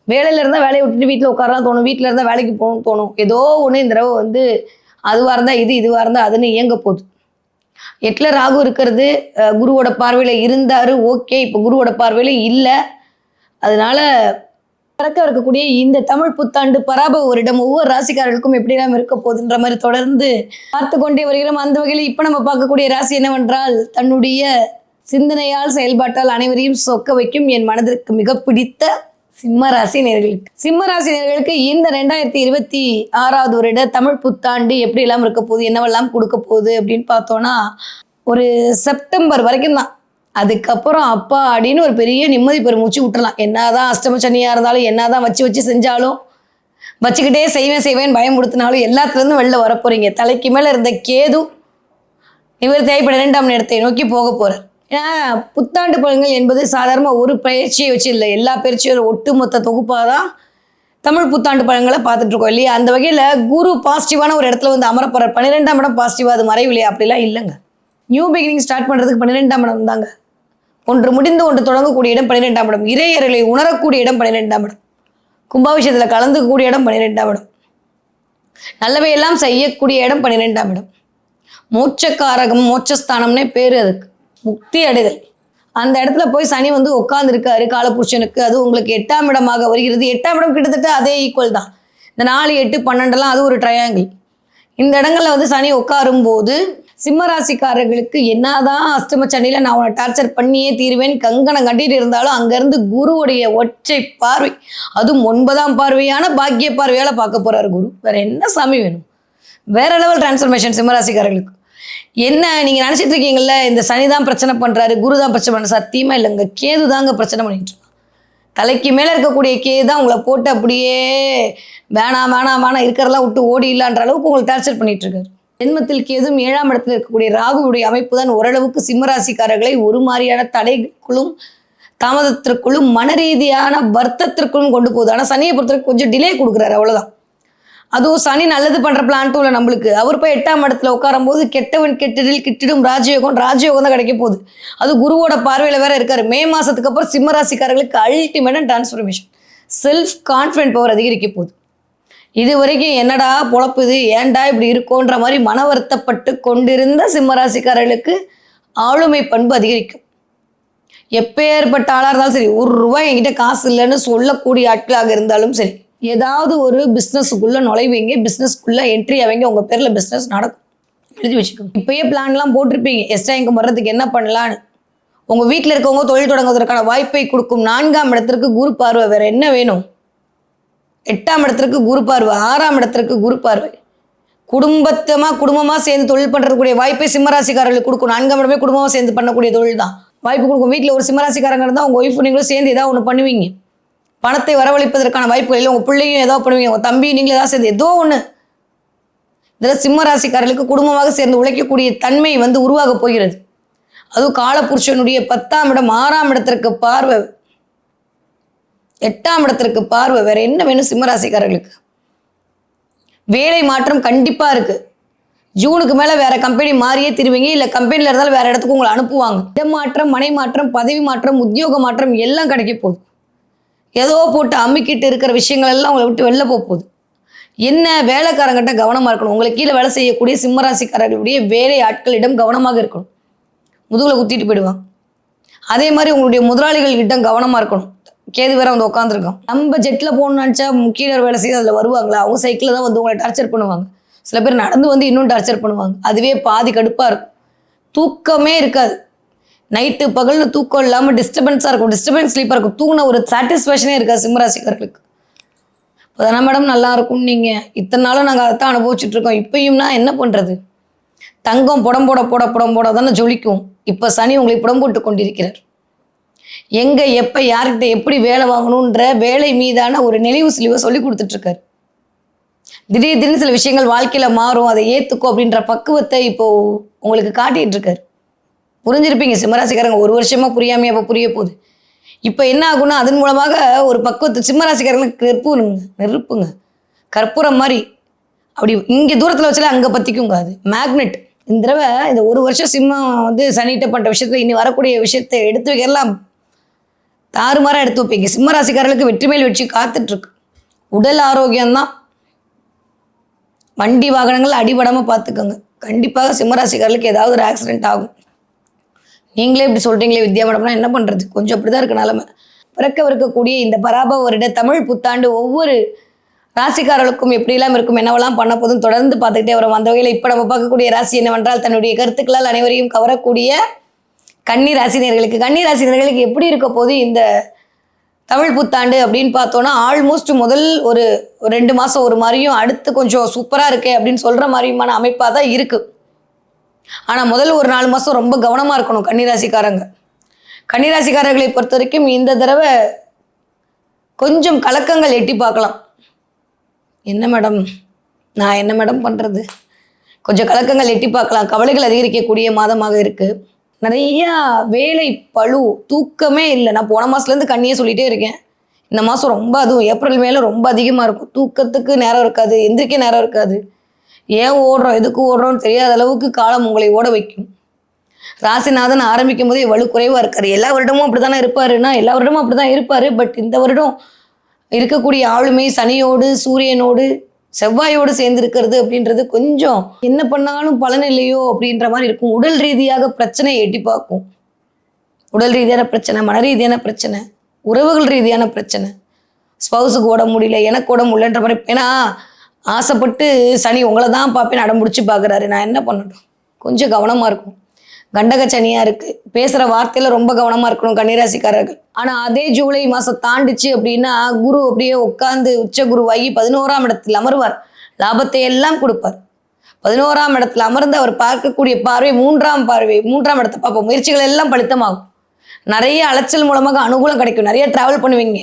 வேலையில் இருந்தால் வேலையை விட்டுட்டு வீட்டில் உட்காரலாம் தோணும், வீட்டில் இருந்தால் வேலைக்கு போகணும்னு தோணும். ஏதோ ஒன்று இந்த தடவை அதுவாக இருந்தால் இதுவாக இருந்தால் அதுன்னு இயங்க போகுது. 8ல் ராகு இருக்கிறது குருவோட பார்வையில் இருந்தார், ஓகே. இப்போ குருவோட பார்வையில் இல்லை. அதனால பிறக்க இருக்கக்கூடிய இந்த தமிழ் புத்தாண்டு பராபவ வருடம் ஒவ்வொரு ராசிக்காரர்களுக்கும் எப்படிலாம் இருக்க போகுதுன்ற மாதிரி தொடர்ந்து பார்த்து கொண்டே வருகிறோம். அந்த வகையில் இப்போ நம்ம பார்க்கக்கூடிய ராசி என்னவென்றால், தன்னுடைய சிந்தனையால் செயல்பாட்டால் அனைவரையும் சொக்க வைக்கும் என் மனதிற்கு மிக பிடித்த சிம்மராசி நேயர்களுக்கு. சிம்மராசி நேயர்களுக்கு இந்த 2026வது வருட தமிழ் புத்தாண்டு எப்படி எல்லாம் இருக்க போகுது, என்னவெல்லாம் கொடுக்க போகுது அப்படின்னு பார்த்தோன்னா, ஒரு செப்டம்பர் வரைக்கும் தான். அதுக்கப்புறம் அப்பா அப்படின்னு ஒரு பெரிய நிம்மதி பெருமூச்சு விட்டுறலாம். என்னதான் அஷ்டம சனியாக இருந்தாலும், என்னதான் வச்சு செஞ்சாலும், வச்சுக்கிட்டே செய்வேன் பயம் கொடுத்தினாலும் எல்லாத்துலேருந்து வெளில வரப்போறீங்க. தலைக்கு மேலே இருந்த கேது இவர் தேவைப்பட 2ஆம் இடத்தை நோக்கி போக போகிறார். ஏன்னா புத்தாண்டு பலன்கள் என்பது சாதாரண ஒரு பயிற்சியை வச்சு இல்லை, எல்லா பயிற்சியும் ஒட்டுமொத்த தொகுப்பாக தான் தமிழ் புத்தாண்டு பலன்களை பார்த்துட்டு இருக்கோம் இல்லையா? அந்த வகையில் குரு பாசிட்டிவான ஒரு இடத்துல அமரப்போறார். 12ஆம் இடம் பாசிட்டிவா, அது மறைவில்லையா? அப்படிலாம் இல்லைங்க. நியூ பிகினிங் ஸ்டார்ட் பண்ணுறதுக்கு 12ஆம் இடம் தாங்க. ஒன்று முடிந்து ஒன்று தொடங்கக்கூடிய இடம் 12ஆம் இடம். இறையர்களை உணரக்கூடிய இடம் 12ஆம் இடம். கும்பாபிஷேகத்தில் கலந்துக்கக்கூடிய இடம் 12ஆம் இடம். நல்லவையெல்லாம் செய்யக்கூடிய இடம் 12ஆம் இடம். மோட்சக்காரகம், மோட்சஸ்தானம்னே பேர் அதுக்கு, முக்தி அடைதல். அந்த இடத்துல போய் சனி வந்து உட்கார்ந்துருக்காரு காலபுருஷனுக்கு. அது உங்களுக்கு 8ஆம் இடமாக வருகிறது. 8ஆம் இடம் கிட்டத்தட்ட அதே ஈக்குவல் தான். இந்த 4, 8, 12 அது ஒரு ட்ரையாங்கிள். இந்த இடங்கள்ல வந்து சனி உட்காரும் போது சிம்ம ராசிக்காரர்களுக்கு என்னதான் அஷ்டம சனியில நான் உன்னை டார்ச்சர் பண்ணியே தீருவேன் கங்கணம் கட்டிட்டு இருந்தாலும் அங்கிருந்து குருவுடைய ஒற்றை பார்வை, அதுவும் 9ஆம் பார்வையான பாக்கிய பார்வையால பார்க்க போறாரு குரு. வேற என்ன சாமி வேணும்? வேற லெவல் டிரான்ஸ்ஃபர்மேஷன் சிம்மராசிக்காரர்களுக்கு. என்ன நீங்க நினைச்சிட்டு இருக்கீங்கல்ல இந்த சனி தான் பிரச்சனை பண்றாரு, குரு தான் பிரச்சனை பண்ண, சத்தியமா இல்லைங்க. கேது தாங்க பிரச்சனை பண்ணிட்டு இருக்கான். தலைக்கு மேல இருக்கக்கூடிய கேது தான் உங்களை போட்டு அப்படியே வேணாம் வேணாம் வேணாம் இருக்கிறதெல்லாம் விட்டு ஓடி இல்லான்ற அளவுக்கு உங்களை டார்ச்சர் பண்ணிட்டு இருக்காரு. ஜென்மத்தில் கேதும் 7ஆம் இடத்துல இருக்கக்கூடிய ராகுவுடைய அமைப்பு தான் ஓரளவுக்கு சிம்மராசிக்காரர்களை ஒரு மாதிரியான தடைக்குள்ளும் தாமதத்திற்குள்ளும் மன ரீதியான வருத்தத்திற்குள்ளும் கொண்டு போகுது. ஆனால் சனியை பொறுத்தவரைக்கும் கொஞ்சம் டிலே கொடுக்குறாரு, அவ்வளோதான். அதுவும் சனி நல்லது பண்ற பிளான்ட்டும் இல்லை நம்மளுக்கு. அவர் போய் 8ஆம் இடத்துல உட்காரும் போது கெட்டவன் கெட்டதில் கிட்டிடும் ராஜயோகம் தான் கிடைக்க போகுது. அது குருவோட பார்வையில வேற இருக்காரு. மே மாசத்துக்கு அப்புறம் சிம்மராசிக்காரர்களுக்கு அல்டிமேட்டான டிரான்ஸ்ஃபர்மேஷன், செல்ஃப் கான்ஃபிடென்ட் பவர் அதிகரிக்க போகுது. இது வரைக்கும் என்னடா பொழப்புது, ஏன்டா இப்படி இருக்கோன்ற மாதிரி மன வருத்தப்பட்டு கொண்டிருந்த சிம்மராசிக்காரர்களுக்கு ஆளுமை பண்பு அதிகரிக்கும். எப்பேற்பட்ட ஆளாக இருந்தாலும் சரி, ₹1 என்கிட்ட காசு இல்லைன்னு சொல்லக்கூடிய ஆட்களாக இருந்தாலும் சரி, ஏதாவது ஒரு பிஸ்னஸுக்குள்ளே நுழைவீங்க, பிஸ்னஸ்க்குள்ளே என்ட்ரி ஆவீங்க, உங்கள் பேரில் பிஸ்னஸ் நடக்கும். எழுதி வச்சுக்கோங்க. இப்போயே பிளான்லாம் போட்டிருப்பீங்க எக்ஸ்ட்ரா இன்கம் வர்றதுக்கு என்ன பண்ணலான்னு. உங்கள் வீட்டில் இருக்கவங்க தொழில் தொடங்குவதற்கான வாய்ப்பை கொடுக்கும் 4ஆம் இடத்திற்கு குரு பார்வை. வேற என்ன வேணும்? 8ஆம் இடத்திற்கு குரு பார்வை, 6ஆம் இடத்திற்கு குரு பார்வை. குடும்பமாக சேர்ந்து தொழில் பண்ணுறதுக்கூடிய வாய்ப்பை சிம்மராசிக்காரர்களுக்கு கொடுக்கும். 4ஆம் இடமே குடும்பமாக சேர்ந்து பண்ணக்கூடிய தொழில் தான் வாய்ப்பு கொடுக்கும். வீட்டில் ஒரு சிம்மராசிக்காரங்க இருந்தால் உங்கள் ஒய்ஃப் நீங்களும் சேர்ந்து ஏதாவது ஒன்று பண்ணுவீங்க. பணத்தை வரவழைப்பதற்கான வாய்ப்புகள் இல்லை. உங்கள் பிள்ளையும் ஏதோ பண்ணுவீங்க, உங்கள் தம்பி நீங்களும் ஏதாவது சேர்ந்து ஏதோ ஒன்று. இதில் சிம்மராசிக்காரர்களுக்கு குடும்பமாக சேர்ந்து உழைக்கக்கூடிய தன்மை வந்து உருவாக போகிறது. அதுவும் காலபுருஷனுடைய 10ஆம் இடம் 6ஆம் இடத்திற்கு பார்வை, 8ஆம் இடத்திற்கு பார்வை. வேற என்ன வேணும் சிம்மராசிக்காரர்களுக்கு? வேலை மாற்றம் கண்டிப்பா இருக்கு. ஜூனுக்கு மேல வேற கம்பெனி மாறியே திருவீங்க, இல்ல கம்பெனில இருந்தாலும் வேற இடத்துக்கு உங்களை அனுப்புவாங்க. இடமாற்றம், மனை மாற்றம், பதவி மாற்றம், உத்தியோக மாற்றம் எல்லாம் கிடைக்க போகுது. ஏதோ போட்டு அம்மிக்கிட்டு இருக்கிற விஷயங்கள் எல்லாம் உங்களை விட்டு வெளில போகுது. என்ன வேலைக்காரங்கிட்ட கவனமா இருக்கணும். உங்களுக்கு கீழே வேலை செய்யக்கூடிய சிம்மராசிக்காரர்களுடைய வேலை ஆட்களிடம் கவனமாக இருக்கணும். முதுகுல குத்திட்டு போயிடுவாங்க. அதே மாதிரி உங்களுடைய முதலாளிகள் கிட்ட கவனமா இருக்கணும். கேது வேற வந்து உட்காந்துருக்கோம். நம்ம ஜெட்டில் போகணும்னு நினச்சா கீழே வேலை செய்ய அதில் வருவாங்களா? அவங்க சைக்கிளில் தான் வந்து உங்களை டார்ச்சர் பண்ணுவாங்க. சில பேர் நடந்து வந்து இன்னும் டார்ச்சர் பண்ணுவாங்க. அதுவே பாதி கடுப்பாக இருக்கும். தூக்கமே இருக்காது. நைட்டு பகல்னு தூக்கம் இல்லாமல் டிஸ்டர்பன்ஸாக இருக்கும். டிஸ்டர்பன்ஸ் ஸ்லீப்பாக இருக்கும். தூங்கின ஒரு சாட்டிஸ்ஃபேக்ஷனே இருக்காது சிம்மராசிக்காரர்களுக்கு. இப்போதான மேடம் நல்லா இருக்கும். நீங்கள் இத்தனை நாளும் நாங்கள் அதைத்தான் அனுபவிச்சுட்டு இருக்கோம். இப்பயும்னா என்ன பண்ணுறது? தங்கம் புடம் போட தானே ஜொலிக்கும். இப்போ சனி உங்களை புடம் போட்டு கொண்டிருக்கிறார். எங்கே எப்போ யார்கிட்ட எப்படி வேலை வாங்கணுன்ற வேலை மீதான ஒரு நெளிவு சுழிவை சொல்லி கொடுத்துட்ருக்காரு. திடீர்னு சில விஷயங்கள் வாழ்க்கையில் மாறும், அதை ஏற்றுக்கோ அப்படின்ற பக்குவத்தை இப்போது உங்களுக்கு காட்டிகிட்டு இருக்காரு. புரிஞ்சிருப்பீங்க சிம்மராசிக்காரங்க. ஒரு வருஷமாக புரியாமையே அப்போ புரிய போகுது. இப்போ என்ன ஆகும்னா அதன் மூலமாக ஒரு பக்குவத்தை சிம்மராசிக்காரங்களுக்கு நெருப்புங்க கற்பூரம் மாதிரி அப்படி இங்கே தூரத்தில் வச்சாலே அங்கே பற்றிக்குங்க. அது மேக்னெட். இந்த தடவை இந்த ஒரு வருஷம் சிம்மம் வந்து சனிகிட்ட பண்ணுற விஷயத்தில் இனி வரக்கூடிய விஷயத்தை எடுத்து வைக்கலாம் தாறுமாறாக எடுத்து வைப்பீங்க. சிம்மராசிக்காரர்களுக்கு வெற்றி மேல் வெற்றி காத்துட்ருக்கு. உடல் ஆரோக்கியம்தான். வண்டி வாகனங்கள் அடிபடாமல் பார்த்துக்கோங்க. கண்டிப்பாக சிம்மராசிக்காரர்களுக்கு ஏதாவது ஒரு ஆக்சிடென்ட் ஆகும். நீங்களே இப்படி சொல்கிறீங்களே வித்யா மேடம்னா என்ன பண்ணுறது? கொஞ்சம் அப்படி தான் இருக்கு நிலமை. பிறக்கவிருக்கக்கூடிய இந்த பராபவ வருட தமிழ் புத்தாண்டு ஒவ்வொரு ராசிக்காரர்களுக்கும் எப்படிலாம் இருக்கும், என்னவெல்லாம் பண்ண போதும் தொடர்ந்து பார்த்துக்கிட்டே வரும். அந்த வகையில் இப்போ நம்ம பார்க்கக்கூடிய ராசி என்னவென்றால் தன்னுடைய கருத்துக்களால் அனைவரையும் கவரக்கூடிய கன்னி ராசினியர்களுக்கு எப்படி இருக்க போது இந்த தமிழ் புத்தாண்டு அப்படின்னு பார்த்தோன்னா ஆல்மோஸ்ட் முதல் ஒரு 2 மாதம் ஒரு மாதிரியும், அடுத்து கொஞ்சம் சூப்பராக இருக்கே அப்படின்னு சொல்கிற மாதிரியுமான அமைப்பாக தான் இருக்குது. ஆனால் முதல் ஒரு 4 மாதம் ரொம்ப கவனமாக இருக்கணும் கன்னிராசிக்காரர்களை பொறுத்த வரைக்கும் இந்த தடவை கொஞ்சம் கலக்கங்கள் எட்டி பார்க்கலாம். என்ன மேடம் பண்ணுறது? கொஞ்சம் கலக்கங்கள் எட்டி பார்க்கலாம். கவலைகள் அதிகரிக்கக்கூடிய மாதமாக இருக்குது. நிறையா வேலை பளு, தூக்கமே இல்லை. நான் போன மாதத்துலேருந்து கண்ணியே சொல்லிகிட்டே இருக்கேன். இந்த மாதம் ரொம்ப, அதுவும் ஏப்ரல் மேலே ரொம்ப அதிகமாக இருக்கும். தூக்கத்துக்கு நேரம் இருக்காது, எந்திரிக்க நேரம் இருக்காது. ஏன் ஓடுறோம், எதுக்கு ஓடுறோம்னு தெரியாத அளவுக்கு காலம் உங்களை ஓட வைக்கும். ராசிநாதன் ஆரம்பிக்கும் போதே வலு குறைவாக இருக்காரு. எல்லா வருடமும் அப்படி தானே இருப்பாருன்னா எல்லா வருடமும் அப்படி தான் இருப்பார். பட் இந்த வருடம் இருக்கக்கூடிய ஆளுமை சனியோடு சூரியனோடு செவ்வாயோடு சேர்ந்து இருக்கிறது அப்படின்றது கொஞ்சம் என்ன பண்ணாலும் பலன் இல்லையோ அப்படின்ற மாதிரி இருக்கும். உடல் ரீதியாக பிரச்சனையை எட்டி பார்க்கும். உடல் ரீதியான பிரச்சனை, மன ரீதியான பிரச்சனை, உறவுகள் ரீதியான பிரச்சனை, ஸ்பௌஸுக்கு ஓட முடியல, எனக்கு ஓட முடியலன்ற மாதிரி. ஏன்னா ஆசைப்பட்டு சனி உங்களை தான் பார்ப்பேன் அடம் பிடிச்சி பார்க்குறாரு. நான் என்ன பண்ணட்டும்? கொஞ்சம் கவனமாக இருக்கும். கண்டக சனியாக இருக்குது. பேசுகிற வார்த்தையில் ரொம்ப கவனமாக இருக்கணும் கன்னிராசிக்காரர்கள். ஆனால் அதே ஜூலை மாதம் தாண்டிச்சு அப்படின்னா குரு அப்படியே உட்காந்து உச்ச குருவாகி 11ஆம் இடத்தில் அமர்வார். லாபத்தை எல்லாம் கொடுப்பார். 11ஆம் இடத்துல அமர்ந்து அவர் பார்க்கக்கூடிய பார்வை மூன்றாம் இடத்தை பார்ப்போம். முயற்சிகள் எல்லாம் பலித்தமாகும். நிறைய அலைச்சல் மூலமாக அனுகூலம் கிடைக்கும். நிறைய டிராவல் பண்ணுவீங்க,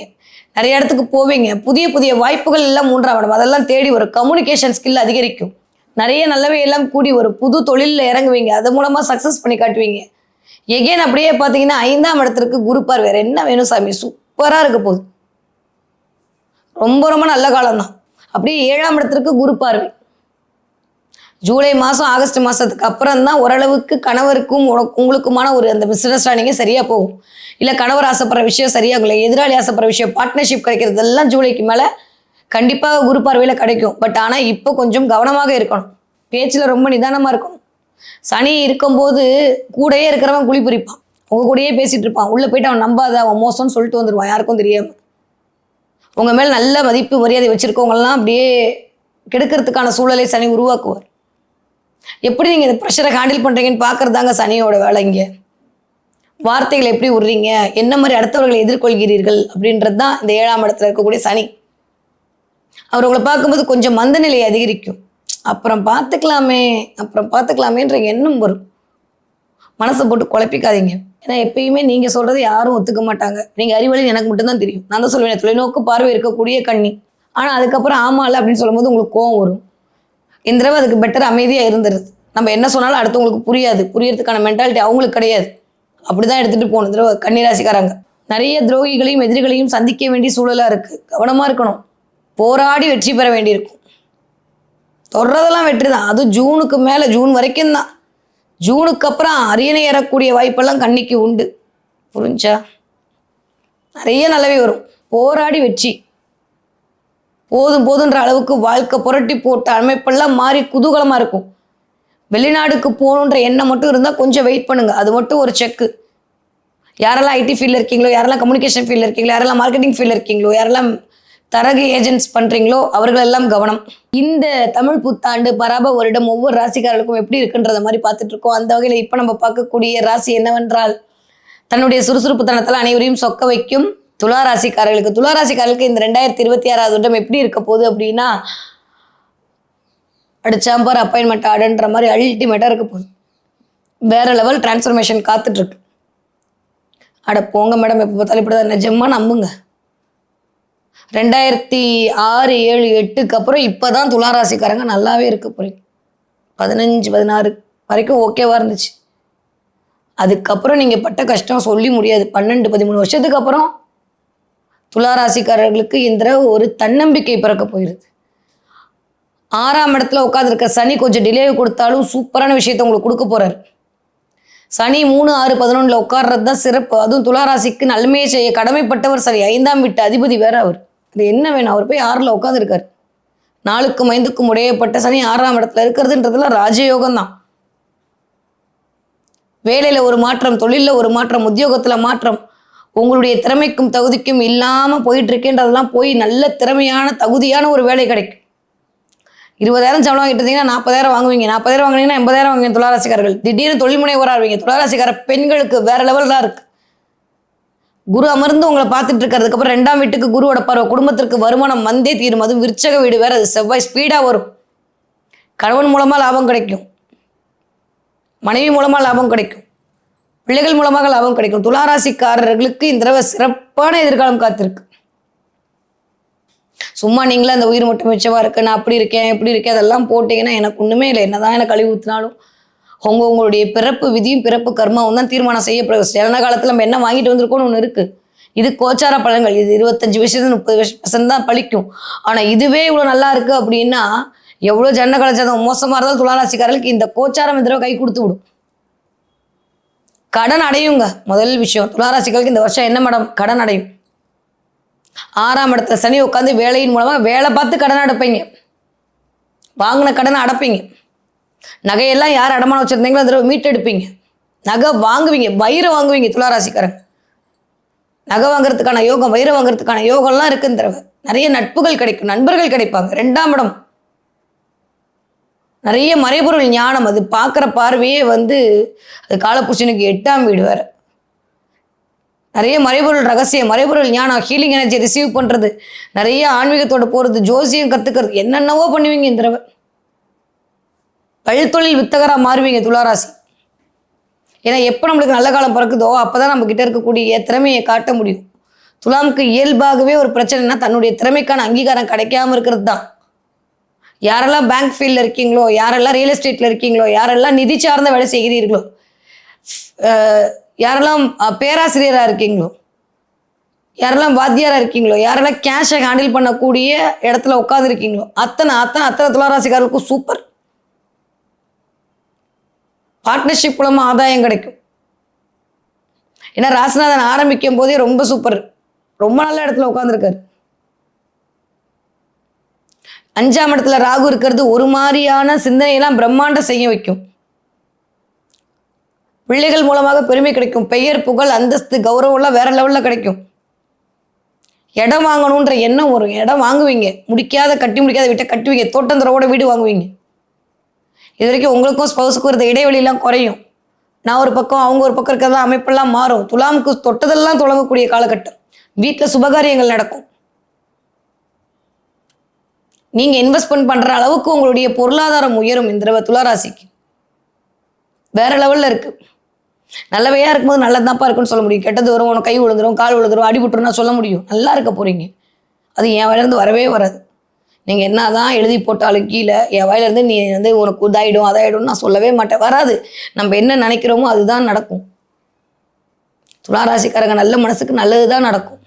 நிறைய இடத்துக்கு போவீங்க. புதிய புதிய வாய்ப்புகள் எல்லாம் 3ஆம் இடம் அதெல்லாம் தேடி வரும். கம்யூனிகேஷன் ஸ்கில் அதிகரிக்கும். நிறைய நல்லவை எல்லாம் கூடி ஒரு புது தொழிலில் இறங்குவீங்க. அது மூலமாக சக்ஸஸ் பண்ணி காட்டுவீங்க. எகேன் அப்படியே பார்த்தீங்கன்னா 5ஆம் இடத்திற்கு குருப்பார். வேறு என்ன வேணும் சாமி? சூப்பராக இருக்க போகுது. ரொம்ப ரொம்ப நல்ல காலம்தான். அப்படியே 7ஆம் இடத்திற்கு குரு பார்வை. ஜூலை மாதம் ஆகஸ்ட் மாதத்துக்கு அப்புறம் தான் ஓரளவுக்கு கணவருக்கும் உங்களுக்குமான ஒரு அந்த மிஸ் அண்டர்ஸ்டாண்டிங்கே சரியாக போகும். இல்லை கணவர் ஆசைப்படுற விஷயம் சரியாகும். இல்லை எதிராளி ஆசைப்படுற விஷயம், பார்ட்னர்ஷிப் கிடைக்கிறது எல்லாம் ஜூலைக்கு மேலே கண்டிப்பாக குரு பார்வையில் கிடைக்கும். பட் ஆனால் இப்போ கொஞ்சம் கவனமாக இருக்கணும். பேச்சில் ரொம்ப நிதானமாக இருக்கணும். சனி இருக்கும்போது கூடயே இருக்கிறவன் குழி பறிப்பான். உங்கள் கூடயே பேசிகிட்டு இருப்பான். உள்ளே போயிட்டு அவன் நம்பாத, அவன் மோசம்னு சொல்லிட்டு வந்துடுவான் யாருக்கும் தெரியாமல். உங்கள் மேலே நல்ல மதிப்பு மரியாதை வச்சுருக்கவங்கெல்லாம் அப்படியே கெடுக்கிறதுக்கான சூழலை சனி உருவாக்குவார். எப்படி நீங்கள் இந்த ப்ரெஷரை ஹேண்டில் பண்ணுறீங்கன்னு பார்க்குறதாங்க சனியோட வேலை. இங்கே வார்த்தைகளை எப்படி விடுறீங்க, என்ன மாதிரி அடுத்தவர்களை எதிர்கொள்கிறீர்கள் அப்படின்றது தான் இந்த 7ஆம் இடத்துல இருக்கக்கூடிய சனி. அவர் உங்களை பார்க்கும்போது கொஞ்சம் மந்த நிலை அதிகரிக்கும். அப்புறம் பார்த்துக்கலாமேன்ற எண்ணம் வரும். மனசை போட்டு குழப்பிக்காதீங்க. ஏன்னா எப்பயுமே நீங்கள் சொல்கிறது யாரும் ஒத்துக்க மாட்டாங்க. நீங்கள் அறிவழி எனக்கு மட்டும்தான் தெரியும். நான் தான் சொல்லுவேன் தொலைநோக்கு பார்வை இருக்கக்கூடிய கன்னி. ஆனால் அதுக்கப்புறம் ஆமால அப்படின்னு சொல்லும்போது உங்களுக்கு கோவம் வரும். இந்த தடவை அதுக்கு பெட்டர் அமைதியாக இருந்துருது. நம்ம என்ன சொன்னாலும் அடுத்தவங்களுக்கு புரியாது. புரியறதுக்கான மென்டாலிட்டி அவங்களுக்கு கிடையாது. அப்படி தான் எடுத்துகிட்டு போகணும் தடவை கன்னிராசிக்காரங்க. நிறைய துரோகிகளையும் எதிரிகளையும் சந்திக்க வேண்டிய சூழலாக இருக்குது. கவனமாக இருக்கணும். போராடி வெற்றி பெற வேண்டியிருக்கும். தொடர்றதெல்லாம் வெற்றி தான். அதுவும் ஜூனுக்கு மேலே, ஜூன் வரைக்கும் தான். ஜூனுக்கு அப்புறம் அரியணை ஏறக்கூடிய வாய்ப்பெல்லாம் கன்னிக்கு உண்டு. புரிஞ்சா? நிறைய நல்லவே வரும். போராடி வெற்றி. போதுன்ற அளவுக்கு வாழ்க்கை புரட்டி போட்ட அமைப்பெல்லாம் மாறி குதூகலமாக இருக்கும். வெளிநாடுக்கு போகணுன்ற எண்ணம் மட்டும் இருந்தால் கொஞ்சம் வெயிட் பண்ணுங்க. அது மட்டும் ஒரு செக்கு. யாரெல்லாம் ஐடி ஃபீல்டில் இருக்கீங்களோ, யாரெல்லாம் கம்யூனிகேஷன் ஃபீல்டில் இருக்கீங்களோ, யாரெல்லாம் மார்க்கெட்டிங் ஃபீல்டில் இருக்கீங்களோ, யாரெல்லாம் தரகு ஏஜென்ட்ஸ் பண்ணுறீங்களோ அவர்களெல்லாம் கவனம். இந்த தமிழ் புத்தாண்டு பராப வருடம் ஒவ்வொரு ராசிக்காரர்களுக்கும் எப்படி இருக்குன்றத மாதிரி பார்த்துட்டு இருக்கோம். அந்த வகையில் இப்போ நம்ம பார்க்கக்கூடிய ராசி என்னவென்றால், தன்னுடைய சுறுசுறுப்புத்தனத்தில் அனைவரையும் சொக்க வைக்கும் துலா ராசிக்காரர்களுக்கு இந்த 2026 வருடம் எப்படி இருக்க போகுது அப்படின்னா, அடிச்சாம்பார் அப்பாயின்மெண்ட் ஆர்டர்ன்ற மாதிரி அல்டிமேட்டாக இருக்க போகுது. வேற லெவல் டிரான்ஸ்ஃபர்மேஷன் காத்துட்ருக்கு. அட போங்க மேடம், எப்போ பார்த்தாலும் இப்படி தான். நிஜமாக நம்புங்க. 2006, 7, 8க்கு அப்புறம் இப்போ தான் துளாராசிக்காரங்க நல்லாவே இருக்க போறீங்க. 15, 16 வரைக்கும் ஓகேவாக இருந்துச்சு. அதுக்கப்புறம் நீங்கள் பட்ட கஷ்டம் சொல்லி முடியாது. 12, 13 வருஷத்துக்கு அப்புறம் துளாராசிக்காரர்களுக்கு இந்த ஒரு தன்னம்பிக்கை பிறக்க போயிடுது. 6ஆம் இடத்துல உட்காந்துருக்க சனி கொஞ்சம் டிலே கொடுத்தாலும் சூப்பரான விஷயத்த உங்களுக்கு கொடுக்க போறாரு. சனி 3, 6, 11 உட்கார்றது தான் சிறப்பு. அதுவும் துளாராசிக்கு நன்மையை செய்ய கடமைப்பட்டவர் சனி. 5ஆம் வீட்டு அதிபதி வேற அவர். அது என்ன வேணும்? அவர் போய் 6ல் உட்காந்துருக்காரு. 4க்கும் 5க்கும் உடையப்பட்ட சனி 6ஆம் இடத்துல இருக்கிறதுன்றதுல ராஜயோகம் தான். வேலையில ஒரு மாற்றம், தொழிலில் ஒரு மாற்றம், உத்தியோகத்தில் மாற்றம், உங்களுடைய திறமைக்கும் தகுதிக்கும் இல்லாமல் போயிட்டு இருக்கேன்றதெல்லாம் போய் நல்ல திறமையான தகுதியான ஒரு வேலை கிடைக்கும். 20,000 சம்பளம் வாங்கிட்டு இருந்தீங்கன்னா 40,000 வாங்குவீங்க. 40,000 வாங்கினீங்கன்னா 80,000 வாங்குவீங்க. துளாராசிக்காரர்கள் திடீர்னு தொழில் முனைவோராக இருவீங்க. துளாராசிக்கார பெண்களுக்கு வேற லெவல் தான் இருக்கு. குரு அமர்ந்து உங்களை பார்த்துட்டு இருக்கிறதுக்கு அப்புறம் 2ஆம் வீட்டுக்கு குருவோட பார்வை. குடும்பத்திற்கு வருமானம் வந்தே தீரும். அதுவும் விருச்சக வீடு வேற. அது செவ்வாய் ஸ்பீடாக வரும். கணவன் மூலமாக லாபம் கிடைக்கும், மனைவி மூலமாக லாபம் கிடைக்கும், பிள்ளைகள் மூலமாக லாபம் கிடைக்கும். துளாராசிக்காரர்களுக்கு இந்த தடவை சிறப்பான எதிர்காலம் காத்திருக்கு. சும்மா நீங்களே அந்த உயிர் மட்டும் மிச்சமாக இருக்கு, நான் அப்படி இருக்கேன் இப்படி இருக்கேன் அதெல்லாம் போட்டிங்கன்னா எனக்கு ஒன்றுமே இல்லை. என்னதான் எனக்கு கழிவு ஊற்றினாலும் உங்களுடைய பிறப்பு விதியும் பிறப்பு கர்மாவும் தான் தீர்மானம் செய்யப்படுது. ஜனன காலத்தில் நம்ம என்ன வாங்கிட்டு வந்திருக்கோன்னு ஒன்று இருக்குது. இது கோச்சார பலன்கள். இது 25% 30% தான் பழிக்கும். ஆனால் இதுவே இவ்வளோ நல்லா இருக்குது அப்படின்னா எவ்வளோ ஜனன காலச்சாரம் மோசமாக இருந்தாலும் துளாராசிக்காரர்களுக்கு இந்த கோச்சாரம் இந்த தடவை கை கொடுத்து விடும். கடன் அடையுங்க. முதல் விஷயம், துளாராசிக்காரர்களுக்கு இந்த வருஷம் என்ன மேடம்? கடன் அடையும். 6ஆம் இடத்துல சனி உட்காந்து வேலையின் மூலமாக வேலை பார்த்து கடன் அடைப்பீங்க, வாங்கின கடனை அடைப்பீங்க. நகையெல்லாம் யார் அடமானம் வச்சுருந்தீங்களோ அந்த தடவை மீட்டெடுப்பீங்க. நகை வாங்குவீங்க, வயிறு வாங்குவீங்க. துளாராசிக்காரங்க நகை வாங்குறதுக்கான யோகம், வயிறு வாங்குறதுக்கான யோகம்லாம் இருக்குன்னு தடவை. நிறைய நட்புகள் கிடைக்கும், நண்பர்கள் கிடைப்பாங்க. 2ஆம் இடம் நிறைய மறைபொருள் ஞானம், அது பார்க்குற பார்வையே அது காலபுருஷனுக்கு 8ஆம் வீடு வேறு. நிறைய மறைபொருள் ரகசியம், மறைபொருள் ஞானம், ஹீலிங் எனர்ஜி ரிசீவ் பண்ணுறது, நிறைய ஆன்மீகத்தோட போகிறது, ஜோசியம் கற்றுக்கிறது, என்னென்னவோ பண்ணுவீங்க இந்த தடவை. பல்தொழில் வித்தகராக மாறுவீங்க துளாராசி. ஏன்னா எப்போ நம்மளுக்கு நல்ல காலம் பிறக்குதோ அப்போ தான் நம்மக்கிட்ட இருக்கக்கூடிய திறமையை காட்ட முடியும். துலாமுக்கு இயல்பாகவே ஒரு பிரச்சனைனா தன்னுடைய திறமைக்கான அங்கீகாரம் கிடைக்காம இருக்கிறது தான். யாரெல்லாம் பேங்க் ஃபீல்டில் இருக்கீங்களோ, யாரெல்லாம் ரியல் எஸ்டேட்டில் இருக்கீங்களோ, யாரெல்லாம் நிதி சார்ந்த வேலை செய்கிறீர்களோ, யாரெல்லாம் பேராசிரியராக இருக்கீங்களோ, யாரெல்லாம் வாத்தியாராக இருக்கீங்களோ, யாரெல்லாம் கேஷை ஹேண்டில் பண்ணக்கூடிய இடத்துல உட்காந்துருக்கீங்களோ, அத்தனை துளாராசிக்காரர்களுக்கும் சூப்பர். பார்ட்னர்ஷிப் மூலமாக ஆதாயம் கிடைக்கும். ஏன்னா ராசிநாதன் ஆரம்பிக்கும் போதே ரொம்ப சூப்பர், ரொம்ப நல்ல இடத்துல உட்காந்துருக்காரு. 5ஆம் இடத்துல ராகு இருக்கிறது ஒரு மாதிரியான சிந்தனையெல்லாம் பிரம்மாண்டம் செய்ய வைக்கும். பிள்ளைகள் மூலமாக பெருமை கிடைக்கும், பெயர் புகழ் அந்தஸ்து கௌரவம்லாம் வேற லெவலில் கிடைக்கும். இடம் வாங்கணுன்ற எண்ணம் வரும், இடம் வாங்குவீங்க, கட்டி முடிக்காத வீட்டை கட்டுவீங்க, தோட்டந்தரோட வீடு வாங்குவீங்க. இது வரைக்கும் உங்களுக்கும் ஸ்பௌஸுக்கும் இருந்த இடைவெளியெல்லாம் குறையும். நான் ஒரு பக்கம் அவங்க ஒரு பக்கம் இருக்கிறதா அமைப்பெல்லாம் மாறும். துலாமுக்கு தொட்டதெல்லாம் தொடங்கக்கூடிய காலகட்டம். வீட்டில் சுபகாரியங்கள் நடக்கும். நீங்கள் இன்வெஸ்ட்மெண்ட் பண்ணுற அளவுக்கு உங்களுடைய பொருளாதாரம் உயரும். இந்த தடவை துளாராசிக்கு வேற லெவலில் இருக்கு. நல்லவையாக இருக்கும்போது நல்லதான்ப்பா இருக்குன்னு சொல்ல முடியும். கெட்டது வரும், உனக்கு கை விழுந்துரும், கால் விழுந்துரும், அடிபட்டுருன்னா சொல்ல முடியும். நல்லா இருக்க போறீங்க. அது என் வயலேருந்து வரவே வராது. நீங்கள் என்ன தான் எழுதி போட்டாலும் கீழே என் வாயிலிருந்து நீ உனக்கு இதாயிடும் அதாயிடும்னு நான் சொல்லவே மாட்டேன். வராது. நம்ம என்ன நினைக்கிறோமோ அதுதான் நடக்கும். துளாராசிக்காரங்க நல்ல மனசுக்கு நல்லது தான் நடக்கும்.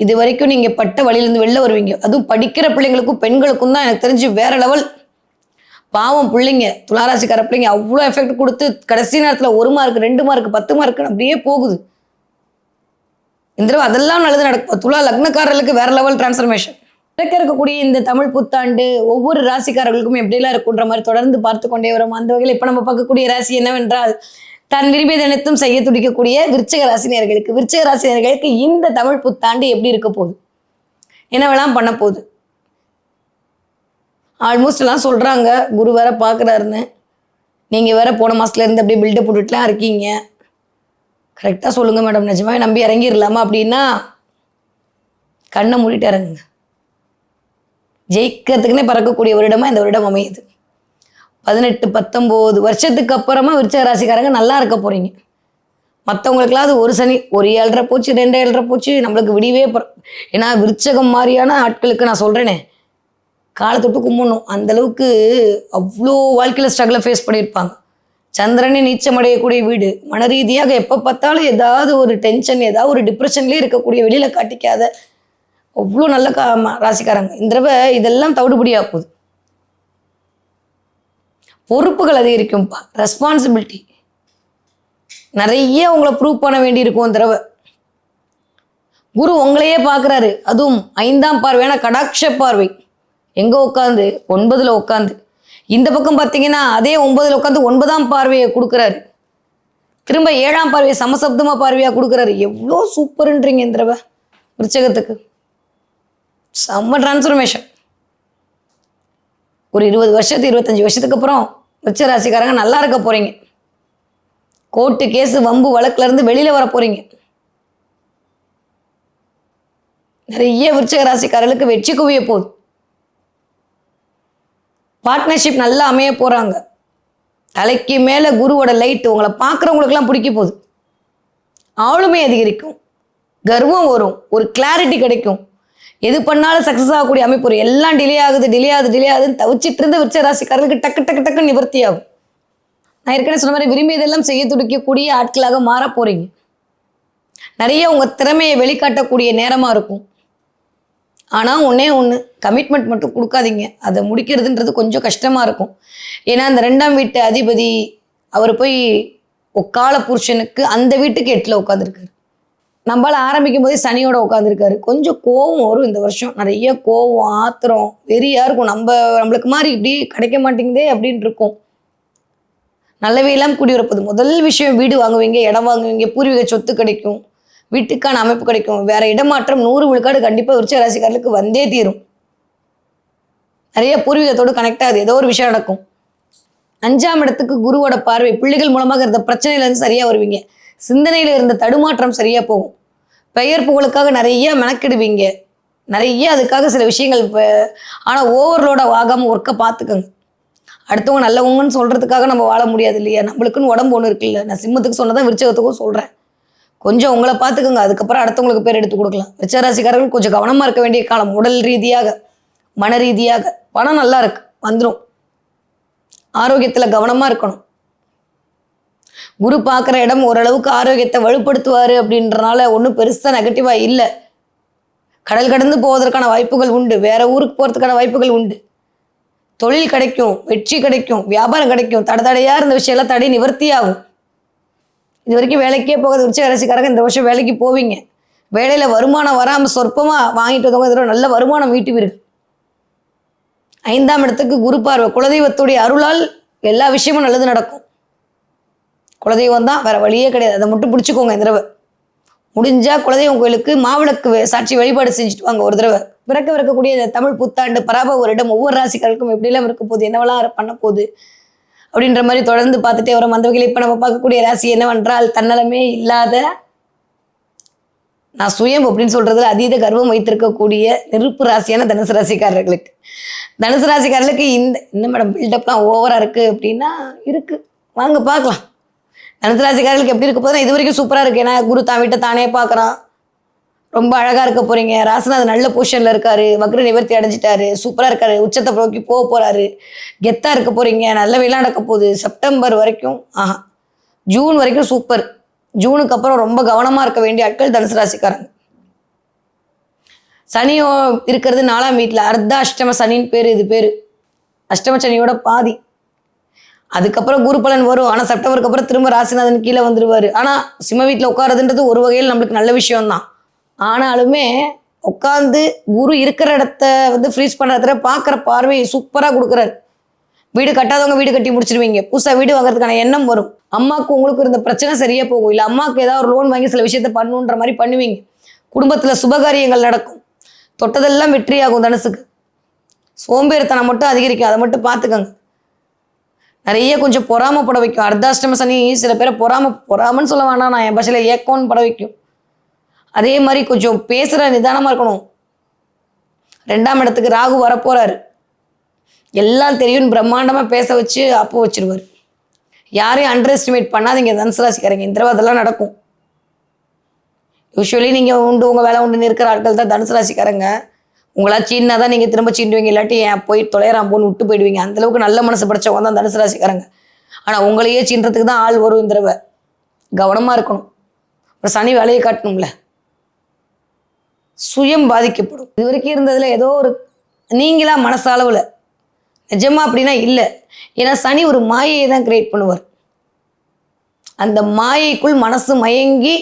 இது வரைக்கும் நீங்கள் பட்ட வழியிலேருந்து வெளில வருவீங்க. அதுவும் படிக்கிற பிள்ளைங்களுக்கும் பெண்களுக்கும் தான் எனக்கு தெரிஞ்சு வேற லெவல். பாவம் பிள்ளைங்க, துளாராசிக்கார பிள்ளைங்க அவ்வளோ எஃபெக்ட் கொடுத்து கடைசி நேரத்தில் 1 மார்க் 2 மார்க் 10 மார்க்குன்னு அப்படியே போகுது. இந்த தடவை அதெல்லாம் நல்லது நடக்கும். துலா லக்னக்காரர்களுக்கு வேற லெவல் டிரான்ஸ்ஃபர்மேஷன். இருக்கக்கூடிய இந்த தமிழ் புத்தாண்டு ஒவ்வொரு ராசிக்காரர்களுக்கும் எப்படிலாம் இருக்குன்ற மாதிரி தொடர்ந்து பார்த்து கொண்டே வரும். அந்த வகையில் இப்போ நம்ம பார்க்கக்கூடிய ராசி என்னவென்றால், தான் விரும்பியது அனைத்தும் செய்ய துடிக்கக்கூடிய விருச்சிக ராசினியர்களுக்கு இந்த தமிழ் புத்தாண்டு எப்படி இருக்க போகுது, என்னவெல்லாம் பண்ண போகுது. ஆல்மோஸ்ட் எல்லாம் சொல்கிறாங்க குரு வேற பார்க்குறாருன்னு. நீங்கள் வேற போன மாதத்துலேருந்து அப்படியே பில்டப் போட்டுட்டுலாம் இருக்கீங்க. கரெக்டாக சொல்லுங்கள் மேடம், நிஜமாவே நம்பி இறங்கிடலாமா அப்படின்னா கண்ணை மூடிட்டு இறங்குங்க. ஜெயிக்கிறதுக்குன்னே பறக்கக்கூடிய வருடமாக இந்த வருடம் அமையுது. 18-19 வருஷத்துக்கு அப்புறமா விருச்சிக ராசிக்காரங்க நல்லா இருக்க போகிறீங்க. மற்றவங்களுக்கெல்லாம் அது ஒரு சனி, ஒரு 7.5 போச்சு, 2 7.5 போச்சு, நம்மளுக்கு விடிவே ஏன்னா விருச்சகம் மாதிரியான ஆட்களுக்கு நான் சொல்கிறேனே, காலத்தொட்டு கும்பிடணும். அந்தளவுக்கு அவ்வளோ வாழ்க்கையில் ஸ்ட்ரகிளை ஃபேஸ் பண்ணியிருப்பாங்க. சந்திரனே நீச்சமடையக்கூடிய வீடு, மன ரீதியாக எப்போ பார்த்தாலும் ஏதாவது ஒரு டென்ஷன், ஏதாவது ஒரு டிப்ரெஷன்லேயே இருக்கக்கூடிய, வெளியில் காட்டிக்காத அவ்வளோ நல்ல ராசிக்காரங்க. இந்த தடவை இதெல்லாம் தவிடுபடியாக போகுது. பொறுப்புகள் அதிகரிக்கும்ப்பா, ரெஸ்பான்சிபிலிட்டி நிறைய உங்களை ப்ரூவ் பண்ண வேண்டி இருக்கும். இந்த தடவை குரு உங்களையே பார்க்குறாரு, அதுவும் 5ஆம் பார்வையான கடாட்ச பார்வை. எங்கே உட்காந்து 9ல் உட்காந்து, இந்த பக்கம் பார்த்தீங்கன்னா அதே 9ல் உட்காந்து 9ஆம் பார்வையை கொடுக்குறாரு. திரும்ப 7ஆம் பார்வையை சமசப்தமாக பார்வையாக கொடுக்குறாரு. எவ்வளோ சூப்பருன்றீங்க இந்த தடவை விருச்சகத்துக்கு. செம்ம டிரான்ஸ்ஃபர்மேஷன். ஒரு 20 வருஷத்து 25 வருஷத்துக்கு அப்புறம் விருச்சிக ராசிக்காரங்க நல்லா இருக்க போகிறீங்க. கோர்ட்டு கேஸு வம்பு வழக்குலேருந்து வெளியில் வர போகிறீங்க. நிறைய விருச்சிக ராசிக்காரர்களுக்கு வெற்றி குவிய போகுது. பார்ட்னர்ஷிப் நல்லா அமைய போகிறாங்க. தலைக்கு மேலே குருவோட லைட்டு உங்களை பார்க்குறவங்களுக்கெல்லாம் பிடிக்க போகுது. ஆளுமை அதிகரிக்கும், கர்வம் வரும், ஒரு கிளாரிட்டி கிடைக்கும். எது பண்ணாலும் சக்ஸஸ் ஆகக்கூடிய அமைப்பு. எல்லாம் டிலே ஆகுதுன்னு தவிச்சிட்டு இருந்த விருச்சிக ராசிக்காரர்களுக்கு டக்கு நிவர்த்தி ஆகும். நான் ஏற்கனவே சொன்ன மாதிரி விரும்பியதெல்லாம் செய்ய துடிக்கக்கூடிய ஆட்களாக மாற போகிறீங்க. நிறைய உங்கள் திறமையை வெளிக்காட்டக்கூடிய நேரமாக இருக்கும். ஆனால் ஒன்று கமிட்மெண்ட் மட்டும் கொடுக்காதீங்க. அதை முடிக்கிறதுன்றது கொஞ்சம் கஷ்டமாக இருக்கும். ஏன்னா அந்த 2ஆம் வீட்டு அதிபதி அவர் போய் கால புருஷனுக்கு அந்த வீட்டுக்கு 8ல் உட்காந்துருக்காரு. நம்மளால ஆரம்பிக்கும் போதே சனியோட உட்காந்துருக்காரு. கொஞ்சம் கோவம் வரும் இந்த வருஷம். நிறைய கோவம், ஆத்திரம், வெறியா இருக்கும். நம்மளுக்கு மாதிரி இப்படி கிடைக்க மாட்டேங்குதே அப்படின்னு இருக்கும். நல்லவே இல்லாமல் கூடி வரப்போகுது. முதல் விஷயம் வீடு வாங்குவீங்க, இடம் வாங்குவீங்க, பூர்வீக சொத்து கிடைக்கும், வீட்டுக்கான அமைப்பு கிடைக்கும். வேற இடமாற்றம் 100 விழுக்காடு கண்டிப்பாக விருச்சிக ராசிக்காரர்களுக்கு வந்தே தீரும். நிறைய பூர்வீகத்தோடு கனெக்ட் ஆகுது, ஏதோ ஒரு விஷயம் நடக்கும். 5ஆம் இடத்துக்கு குருவோட பார்வை, பிள்ளைகள் மூலமாக இருந்த பிரச்சனையிலேருந்து சரியாக வருவீங்க. சிந்தனையில் இருந்த தடுமாற்றம் சரியாக போகும். பெயர் புகழுக்காக நிறைய மெனக்கிடுவீங்க, நிறைய அதுக்காக சில விஷயங்கள். ஆனால் ஓவர்லோட ஆகாமல் ஒர்க்கை பார்த்துக்கோங்க. அடுத்தவங்க நல்லவங்கன்னு சொல்கிறதுக்காக நம்ம வாழ முடியாது இல்லையா? நம்மளுக்குன்னு உடம்பு ஒன்று இருக்குல்ல. நான் சிம்மத்துக்கு சொன்னதான் விருச்சகத்துக்கும் சொல்கிறேன். கொஞ்சம் உங்களை பார்த்துக்கோங்க, அதுக்கப்புறம் அடுத்தவங்களுக்கு பேர் எடுத்து கொடுக்கலாம். விருச்சிகராசிக்காரர்கள் கொஞ்சம் கவனமாக இருக்க வேண்டிய காலம். உடல் ரீதியாக, மன ரீதியாக. பணம் நல்லா இருக்கு, வந்துடும். ஆரோக்கியத்தில் கவனமாக இருக்கணும். குரு பார்க்குற இடம் ஓரளவுக்கு ஆரோக்கியத்தை வலுப்படுத்துவார் அப்படின்றனால ஒன்றும் பெருசாக நெகட்டிவாக இல்லை. கடல் கடந்து போவதற்கான வாய்ப்புகள் உண்டு, வேற ஊருக்கு போகிறதுக்கான வாய்ப்புகள் உண்டு. தொழில் கிடைக்கும், வெற்றி கிடைக்கும், வியாபாரம் கிடைக்கும். தடையாக இருந்த விஷயம்லாம் தடை நிவர்த்தி ஆகும். இது வரைக்கும் வேலைக்கே போகாத விருச்சிக ராசிக்காரங்க இந்த வருஷம் வேலைக்கு போவீங்க. வேலையில் வருமானம் வராமல் சொற்பமாக வாங்கிட்டு வந்தவங்க இதோட நல்ல வருமானம் ஈட்டுவீர்கள். 5ஆம் இடத்துக்கு குரு பார்வை, குலதெய்வத்துடைய அருளால் எல்லா விஷயமும் நல்லது நடக்கும். குலதெய்வம் தான், வேற வழியே கிடையாது. அதை மட்டும் பிடிச்சிக்கோங்க. இந்த தடவை முடிஞ்சா குலதெய்வம் கோயிலுக்கு மாவிளக்கு சாட்சி வழிபாடு செஞ்சுட்டு வாங்க ஒரு தடவை. பிறக்கவிருக்கக்கூடிய இந்த தமிழ் புத்தாண்டு பராப வருடம் ஒவ்வொரு ராசிக்காரருக்கும் எப்படிலாம் இருக்க போகுது, என்னவெல்லாம் பண்ண போகுது அப்படின்ற மாதிரி தொடர்ந்து பார்த்துட்டே வரோம். அந்த வகையில் இப்போ நம்ம பார்க்கக்கூடிய ராசி என்னவென்றால், தன்னலமே இல்லாத, நான் சுயம் அப்படின்னு சொல்றதுல அதீத கர்வம் வைத்திருக்கக்கூடிய நெருப்பு ராசியான தனுசு ராசிக்காரர்களுக்கு. தனுசு ராசிக்காரர்களுக்கு இந்த மேடம் பில்டப்லாம் ஓவரா இருக்கு அப்படின்னா இருக்கு, வாங்க பார்க்கலாம். தனுசு ராசிக்காரர்களுக்கு எப்படி இருக்க போதுன்னா, இது வரைக்கும் சூப்பராக இருக்கு. ஏன்னா குரு தான் வீட்டை தானே பார்க்குறான், ரொம்ப அழகாக இருக்க போறீங்க. ராசிநாதன் நல்ல பொசிஷனில் இருக்காரு, வக்ர நிவர்த்தி அடைஞ்சிட்டாரு, சூப்பராக இருக்காரு, உச்சத்தை நோக்கி போக போறாரு, கெத்தாக இருக்க போறீங்க, நல்ல வெயிலாக நடக்க போகுது. செப்டம்பர் வரைக்கும் ஜூன் வரைக்கும் சூப்பர். ஜூனுக்கு அப்புறம் ரொம்ப கவனமாக இருக்க வேண்டிய ஆட்கள் தனுசு ராசிக்காரங்க. சனியோ இருக்கிறது 4ஆம் வீட்டில், அர்த்த அஷ்டம சனின்னு பேர். இது பேர் அஷ்டம சனியோட பாதி. அதுக்கப்புறம் குரு பலன் வரும். ஆனால் செப்டம்பருக்கு அப்புறம் திரும்ப ராசிநாதன் கீழே வந்துடுவார். ஆனால் சிம்ம வீட்டில் உட்காரதுன்றது ஒரு வகையில் நம்மளுக்கு நல்ல விஷயம்தான். ஆனாலுமே உட்காந்து குரு இருக்கிற இடத்த ஃப்ரீஸ் பண்ணுறத பார்க்குற பார்வை சூப்பராக கொடுக்குறாரு. வீடு கட்டாதவங்க வீடு கட்டி முடிச்சிருவீங்க. புதுசாக வீடு வாங்குறதுக்கான எண்ணம் வரும். அம்மாவுக்கு உங்களுக்கு இருந்த பிரச்சனை சரியாக போகும். இல்லை அம்மாவுக்கு ஏதாவது ஒரு லோன் வாங்கி சில விஷயத்த பண்ணுன்ற மாதிரி பண்ணுவீங்க. குடும்பத்தில் சுபகாரியங்கள் நடக்கும். தொட்டதெல்லாம் வெற்றியாகும். தனுசுக்கு சோம்பேறித்தனம் மட்டும் அதிகரிக்கும், அதை மட்டும் பார்த்துக்கோங்க. நிறைய கொஞ்சம் பொறாமப்பட வைக்கும். அர்த்தாஷ்டம சனி சில பேரை பொறாமன்னு சொல்ல வேணாம், நான் என் பாஷையில் ஏக்கோன்னு பட வைக்கும். அதே மாதிரி கொஞ்சம் பேசுகிற நிதானமாக இருக்கணும். 2ஆம் இடத்துக்கு ராகு வரப்போறாரு. எல்லாம் தெரியும் பிரம்மாண்டமாக பேச வச்சு அப்போ வச்சிருவார். யாரையும் அண்டர் எஸ்டிமேட் பண்ணாதீங்க தனுசு ராசிக்காரங்க. இந்த தடவை அதெல்லாம் நடக்கும். யூஸ்வலி நீங்கள் உங்கள் வேலை உண்டுன்னு இருக்கிற ஆட்கள் தான் தனுசு ராசிக்காரங்க. உங்களா சீனா தான் நீங்கள் திரும்ப சீண்டுவீங்க, இல்லாட்டி ஏன் போய் தொலைறான் போன்னு விட்டு போயிடுவீங்க. அந்தளவுக்கு நல்ல மனசு படைச்சவங்க தான் தனுசு ராசிக்காரங்க. ஆனால் உங்களையே சீன்றதுக்கு தான் ஆள் வரும். இந்த தடவை கவனமாக இருக்கணும். அப்புறம் சனி வேலையை காட்டணும்ல, சுயம் பாதிக்கப்படும். இது வரைக்கும் இருந்ததில் ஏதோ ஒரு நீங்களா மனசளவில் நிஜமா அப்படின்னா இல்லை. ஏன்னா சனி ஒரு மாயையை தான் கிரியேட் பண்ணுவார். அந்த மாயைக்குள் மனசு மயங்கி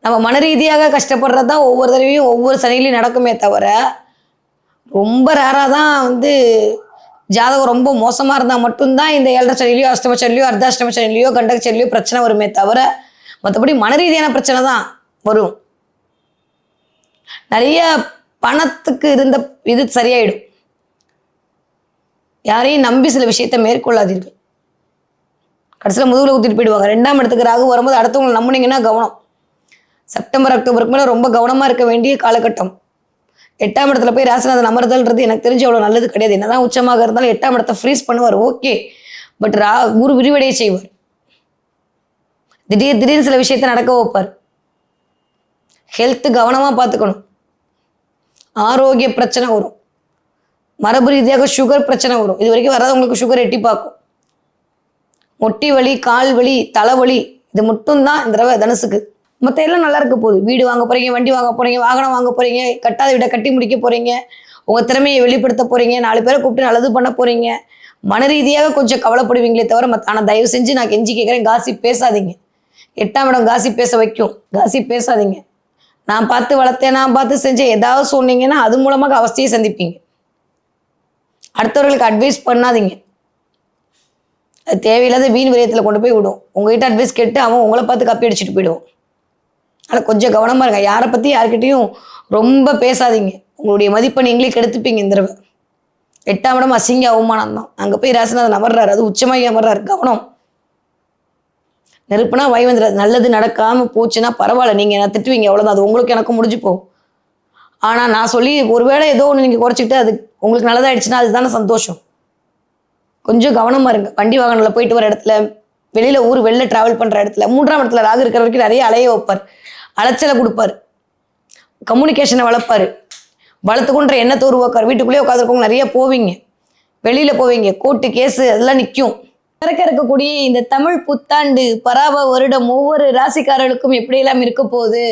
நம்ம மன ரீதியாக கஷ்டப்படுறது தான் ஒவ்வொரு தடவையும் ஒவ்வொரு சனிலையும் நடக்குமே தவிர, ரொம்ப ரேராக தான் ஜாதகம் ரொம்ப மோசமாக இருந்தால் மட்டும்தான் இந்த 7.5 சனிலையோ அஷ்டம சனிலையோ அர்த்தாஷ்டம சனிலையோ கண்டக சனிலையோ பிரச்சனை வருமே தவிர, மற்றபடி மன ரீதியான பிரச்சனை தான் வரும். நிறைய பணத்துக்கு இருந்த இது சரியாயிடும். யாரையும் நம்பி சில விஷயத்தை மேற்கொள்ளாதீர்கள். கடைசியில் முதுகுல ஊற்றிட்டு போயிடுவாங்க. 2ஆம் இடத்துக்கு ராகு வரும்போது அடுத்தவங்களை நம்பினீங்கன்னா கவனம். செப்டம்பர் அக்டோபருக்கு மேலே ரொம்ப கவனமாக இருக்க வேண்டிய காலகட்டம். 8ஆம் இடத்துல போய் ராசிநாதன் அமர்தல்ன்றது எனக்கு தெரிஞ்சு அவ்வளோ நல்லது கிடையாது. என்னதான் உச்சமாக இருந்தாலும் 8ஆம் இடத்தை ஃப்ரீஸ் பண்ணுவார், ஓகே. பட் குரு விரிவடைய செய்வார். திடீர்னு சில விஷயத்தை நடக்க வைப்பார். ஹெல்த்து கவனமாக பார்த்துக்கணும். ஆரோக்கிய பிரச்சனை வரும். மரபு ரீதியாக சுகர் பிரச்சனை வரும். இது வரைக்கும் வராதவங்களுக்கு சுகர் எட்டி பார்க்கும். மொட்டி வலி, கால் வலி, தலைவலி, இது மட்டும்தான் இந்த தடவை தனுசுக்கு. மற்ற எல்லாம் நல்லா இருக்க போகுது. வீடு வாங்க போறீங்க, வண்டி வாங்க போறீங்க, வாகனம் வாங்க போறீங்க, கட்டாத வீடை கட்டி முடிக்க போறீங்க, உங்க திறமையை வெளிப்படுத்த போறீங்க, 4 பேரை கூப்பிட்டு நல்லது பண்ண போறீங்க. மன ரீதியாக கொஞ்சம் கவலைப்படுவீங்களே தவிர ஆனால் தயவு செஞ்சு நான் கெஞ்சி கேட்குறேன், காசி பேசாதீங்க. 8ஆம் இடம் காசிப் பேச வைக்கும். காசிப் பேசாதீங்க. நான் பார்த்து வளர்த்தேன், நான் பார்த்து செஞ்சேன், ஏதாவது சொன்னீங்கன்னா அது மூலமாக அவஸ்தையை சந்திப்பீங்க. அடுத்தவர்களுக்கு அட்வைஸ் பண்ணாதீங்க. அது தேவையில்லாத வீண் விரயத்தில் கொண்டு போய் விடும். உங்ககிட்ட அட்வைஸ் கேட்டு அவன் உங்களை பார்த்து கப்பி அடிச்சுட்டு போயிடுவான். அதனால் கொஞ்சம் கவனமாக இருங்க. யாரை பற்றி யார்கிட்டையும் ரொம்ப பேசாதீங்க. உங்களுடைய மதிப்பை நீங்களே கெடுத்துப்பீங்க. இந்த தடவை 8ஆம் இடம் அசிங்க அவமானம் தான். அங்கே போய் ராசிநாதன் அமர்றாரு, அது உச்சமாகி அமர்றாரு. கவனம். நெருப்புனா வாய் வந்துடாது. நல்லது நடக்காமல் போச்சுன்னா பரவாயில்ல, நீங்கள் என்ன திட்டுவீங்க, அவ்வளோதான். அது உங்களுக்கு எனக்கும் முடிஞ்சு போகும். ஆனால் நான் சொல்லி ஒருவேளை ஏதோ ஒன்று நீங்கள் குறைச்சிக்கிட்டு அது உங்களுக்கு நல்லதாகிடுச்சுன்னா அதுதானே சந்தோஷம். கொஞ்சம் கவனமாக இருங்க. வண்டி வாகனத்தில் போயிட்டு வர இடத்துல, வெளியில் ஊர் வெளில ட்ராவல் பண்ணுற இடத்துல, 3ஆம் இடத்துல ராகு இருக்கிற வரைக்கும் நிறைய அலைய வைப்பார், அலைச்சலை கொடுப்பார், கம்யூனிகேஷனை வளர்ப்பார், வளர்த்துக்குன்ற எண்ணத்தை உருவாக்கார். வீட்டுக்குள்ளேயே உட்காந்துருக்கவங்க நிறைய போவீங்க, வெளியில் போவீங்க, கோர்ட்டு கேஸு அதெல்லாம் நிற்கும். இருக்கக்கூடிய இந்த தமிழ் புத்தாண்டு பராப வருடம் ஒவ்வொரு ராசிக்காரர்களுக்கும் எப்படியெல்லாம் இருக்க போகுது,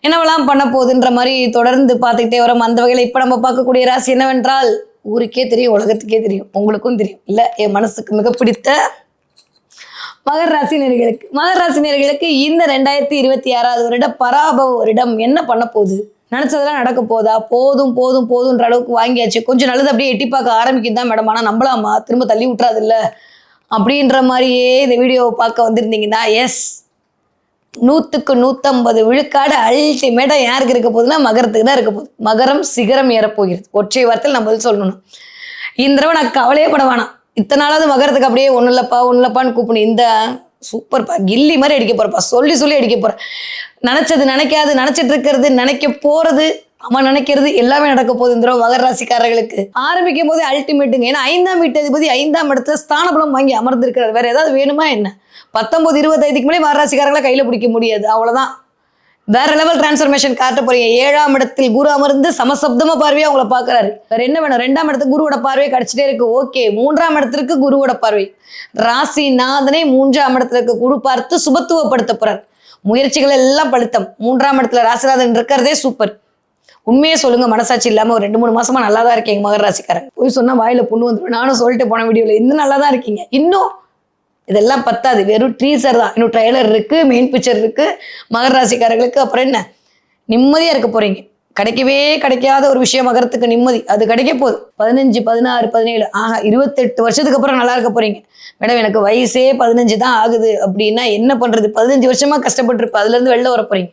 என்னவெல்லாம் பண்ண போகுதுன்ற மாதிரி தொடர்ந்து பார்த்துக்கிட்டே வரோம். அந்த வகையில் இப்போ நம்ம பார்க்கக்கூடிய ராசி என்னவென்றால், ஊருக்கே தெரியும், உலகத்துக்கே தெரியும், உங்களுக்கும் தெரியும் இல்லை, என் மனசுக்கு மிக பிடித்த மகர ராசி நேயர்களுக்கு. மகர ராசி நேயர்களுக்கு இந்த 2026 வருடம் பராபவ வருடம் என்ன பண்ண போகுது, நினைச்சதெல்லாம் நடக்க போதா, போதும் போதும் போதுன்ற அளவுக்கு வாங்கியாச்சு, கொஞ்சம் நல்லது அப்படியே எட்டி பார்க்க ஆரம்பிக்குது தான் மேடம், ஆனால் நம்பலாமா, திரும்ப தள்ளி விட்டுறாது இல்லை அப்படின்ற மாதிரியே இந்த வீடியோவை பார்க்க வந்திருந்தீங்கன்னா, எஸ் 100க்கு 150 விழுக்காடு அல்டிமேட்டாக யாருக்கு இருக்க போகுதுன்னா மகரத்துக்கு தான் இருக்க போகுது. மகரம் சிகரம் ஏறப்போகிறது. ஒற்றை வார்த்தையில் நான் பதில் சொல்லணும். இந்த தடவை நான் கவலையே பட வேணாம். இத்தனை நாளாவது மகரத்துக்கு அப்படியே ஒன்றும் இல்லைப்பான்னு கூப்பிடணும். இந்த சூப்பர்ப்பா, கில்லி மாதிரி அடிக்க போகிறப்பா, சொல்லி சொல்லி அடிக்க போகிறேன். நினச்சது நினைக்காது, நினச்சிட்டு இருக்கிறது, நினைக்க போகிறது, அவன் நினைக்கிறது எல்லாமே நடக்க போகுது இந்த தடவை மகர ராசிக்காரர்களுக்கு. ஆரம்பிக்கும் போதே அல்டிமேட்டுங்க. ஏன்னா 5ஆம் வீட்டு அதிபதி 5ஆம் இடத்துல ஸ்தானபலம் வாங்கி அமர்ந்திருக்கிறார். வேற ஏதாவது வேணுமா என்ன? 19-25க்கு மேலே மகர ராசிக்காரர்களை கையில் பிடிக்க முடியாது, அவ்வளோதான். வேற லெவல் டிரான்ஸ்ஃபர்மேஷன் காட்ட போறீங்க. 7ஆம் இடத்தில் குரு அமர்ந்து சமசப்தமா பார்வையா உங்களை பார்க்கறாரு. வேற என்ன வேணும்? 2ஆம் இடத்துக்கு குருவோட பார்வை கிடைச்சிட்டே இருக்கு. ஓகே, 3ஆம் இடத்திற்கு குருவோட பார்வை. ராசி நாதனை 3ஆம் இடத்துல குரு பார்த்து சுபத்துவப்படுத்த போறார். முயற்சிகள் எல்லாம் பழுத்தம். 3ஆம் இடத்துல ராசிநாதன் இருக்கிறதே சூப்பர். உண்மையே சொல்லுங்க, மனசாட்சி இல்லாம ஒரு 2-3 மாசமா நல்லா தான் இருக்கீங்க மகர ராசிக்காரங்க. போய் சொன்னா வாயில புண்ணு வந்துடும். நானும் சொல்லிட்டு போன வீடியோல இன்னும் நல்லா தான் இருக்கீங்க. இன்னும் இதெல்லாம் பத்தாது, வெறும் ட்ரீசர் தான். இன்னும் ட்ரைலர் இருக்கு, மெயின் பிக்சர் இருக்கு மகர ராசிக்காரர்களுக்கு. அப்புறம் என்ன, நிம்மதியா இருக்க போறீங்க. கிடைக்காத ஒரு விஷயம் மகரத்துக்கு நிம்மதி, அது கிடைக்க போகுது. 15, 16, 17 28 வருஷத்துக்கு அப்புறம் நல்லா இருக்க போறீங்க. மேடம் எனக்கு வயசே 15 தான் ஆகுது அப்படின்னா என்ன பண்றது, 15 வருஷமா கஷ்டப்பட்டுருப்பேன், அதுல இருந்து வெளில வர போறீங்க.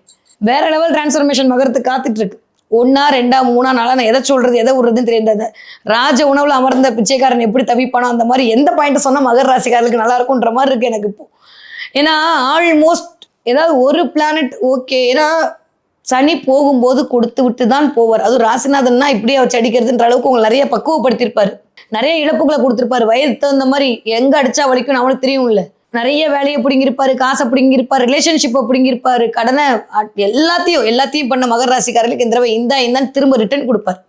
வேற லெவல் டிரான்ஸ்ஃபர்மேஷன் மகரத்துக்கு காத்துட்டு இருக்கு. 1, 2, 3 நான் எதை சொல்றது எதை விடுறதுன்னு தெரியாது. ராஜ உணவுல அமர்ந்த பிச்சைக்காரன் எப்படி தவிப்பானோ அந்த மாதிரி எந்த பாயிண்ட் சொன்னா மகர ராசிக்காரர்களுக்கு நல்லா இருக்கும்ன்ற மாதிரி இருக்கு எனக்கு இப்போ. ஏன்னா ஆல்மோஸ்ட் ஏதாவது ஒரு பிளானட் ஓகே, ஏன்னா சனி போகும்போது கொடுத்து விட்டு தான் போவார். அதுவும் ராசிநாதன்னா இப்படியே வச்சு அடிக்கிறதுன்ற அளவுக்கு உங்களை நிறைய பக்குவப்படுத்திருப்பாரு, நிறைய இழப்புகளை கொடுத்துருப்பாரு. வயது தகுந்த மாதிரி எங்க அடிச்சா வலிக்கும் அவனுக்கு தெரியும் இல்ல. நிறைய வேலையை பிடிங்கிருப்பாரு, காசை பிடிங்கிருப்பாரு, ரிலேஷன்ஷிப்பை பிடிங்கிருப்பாரு, கடனை எல்லாத்தையும் பண்ண மகர ராசிக்காரர்களுக்கு இந்த தடவை இந்தான்னு திரும்ப ரிட்டர்ன் கொடுப்பார்.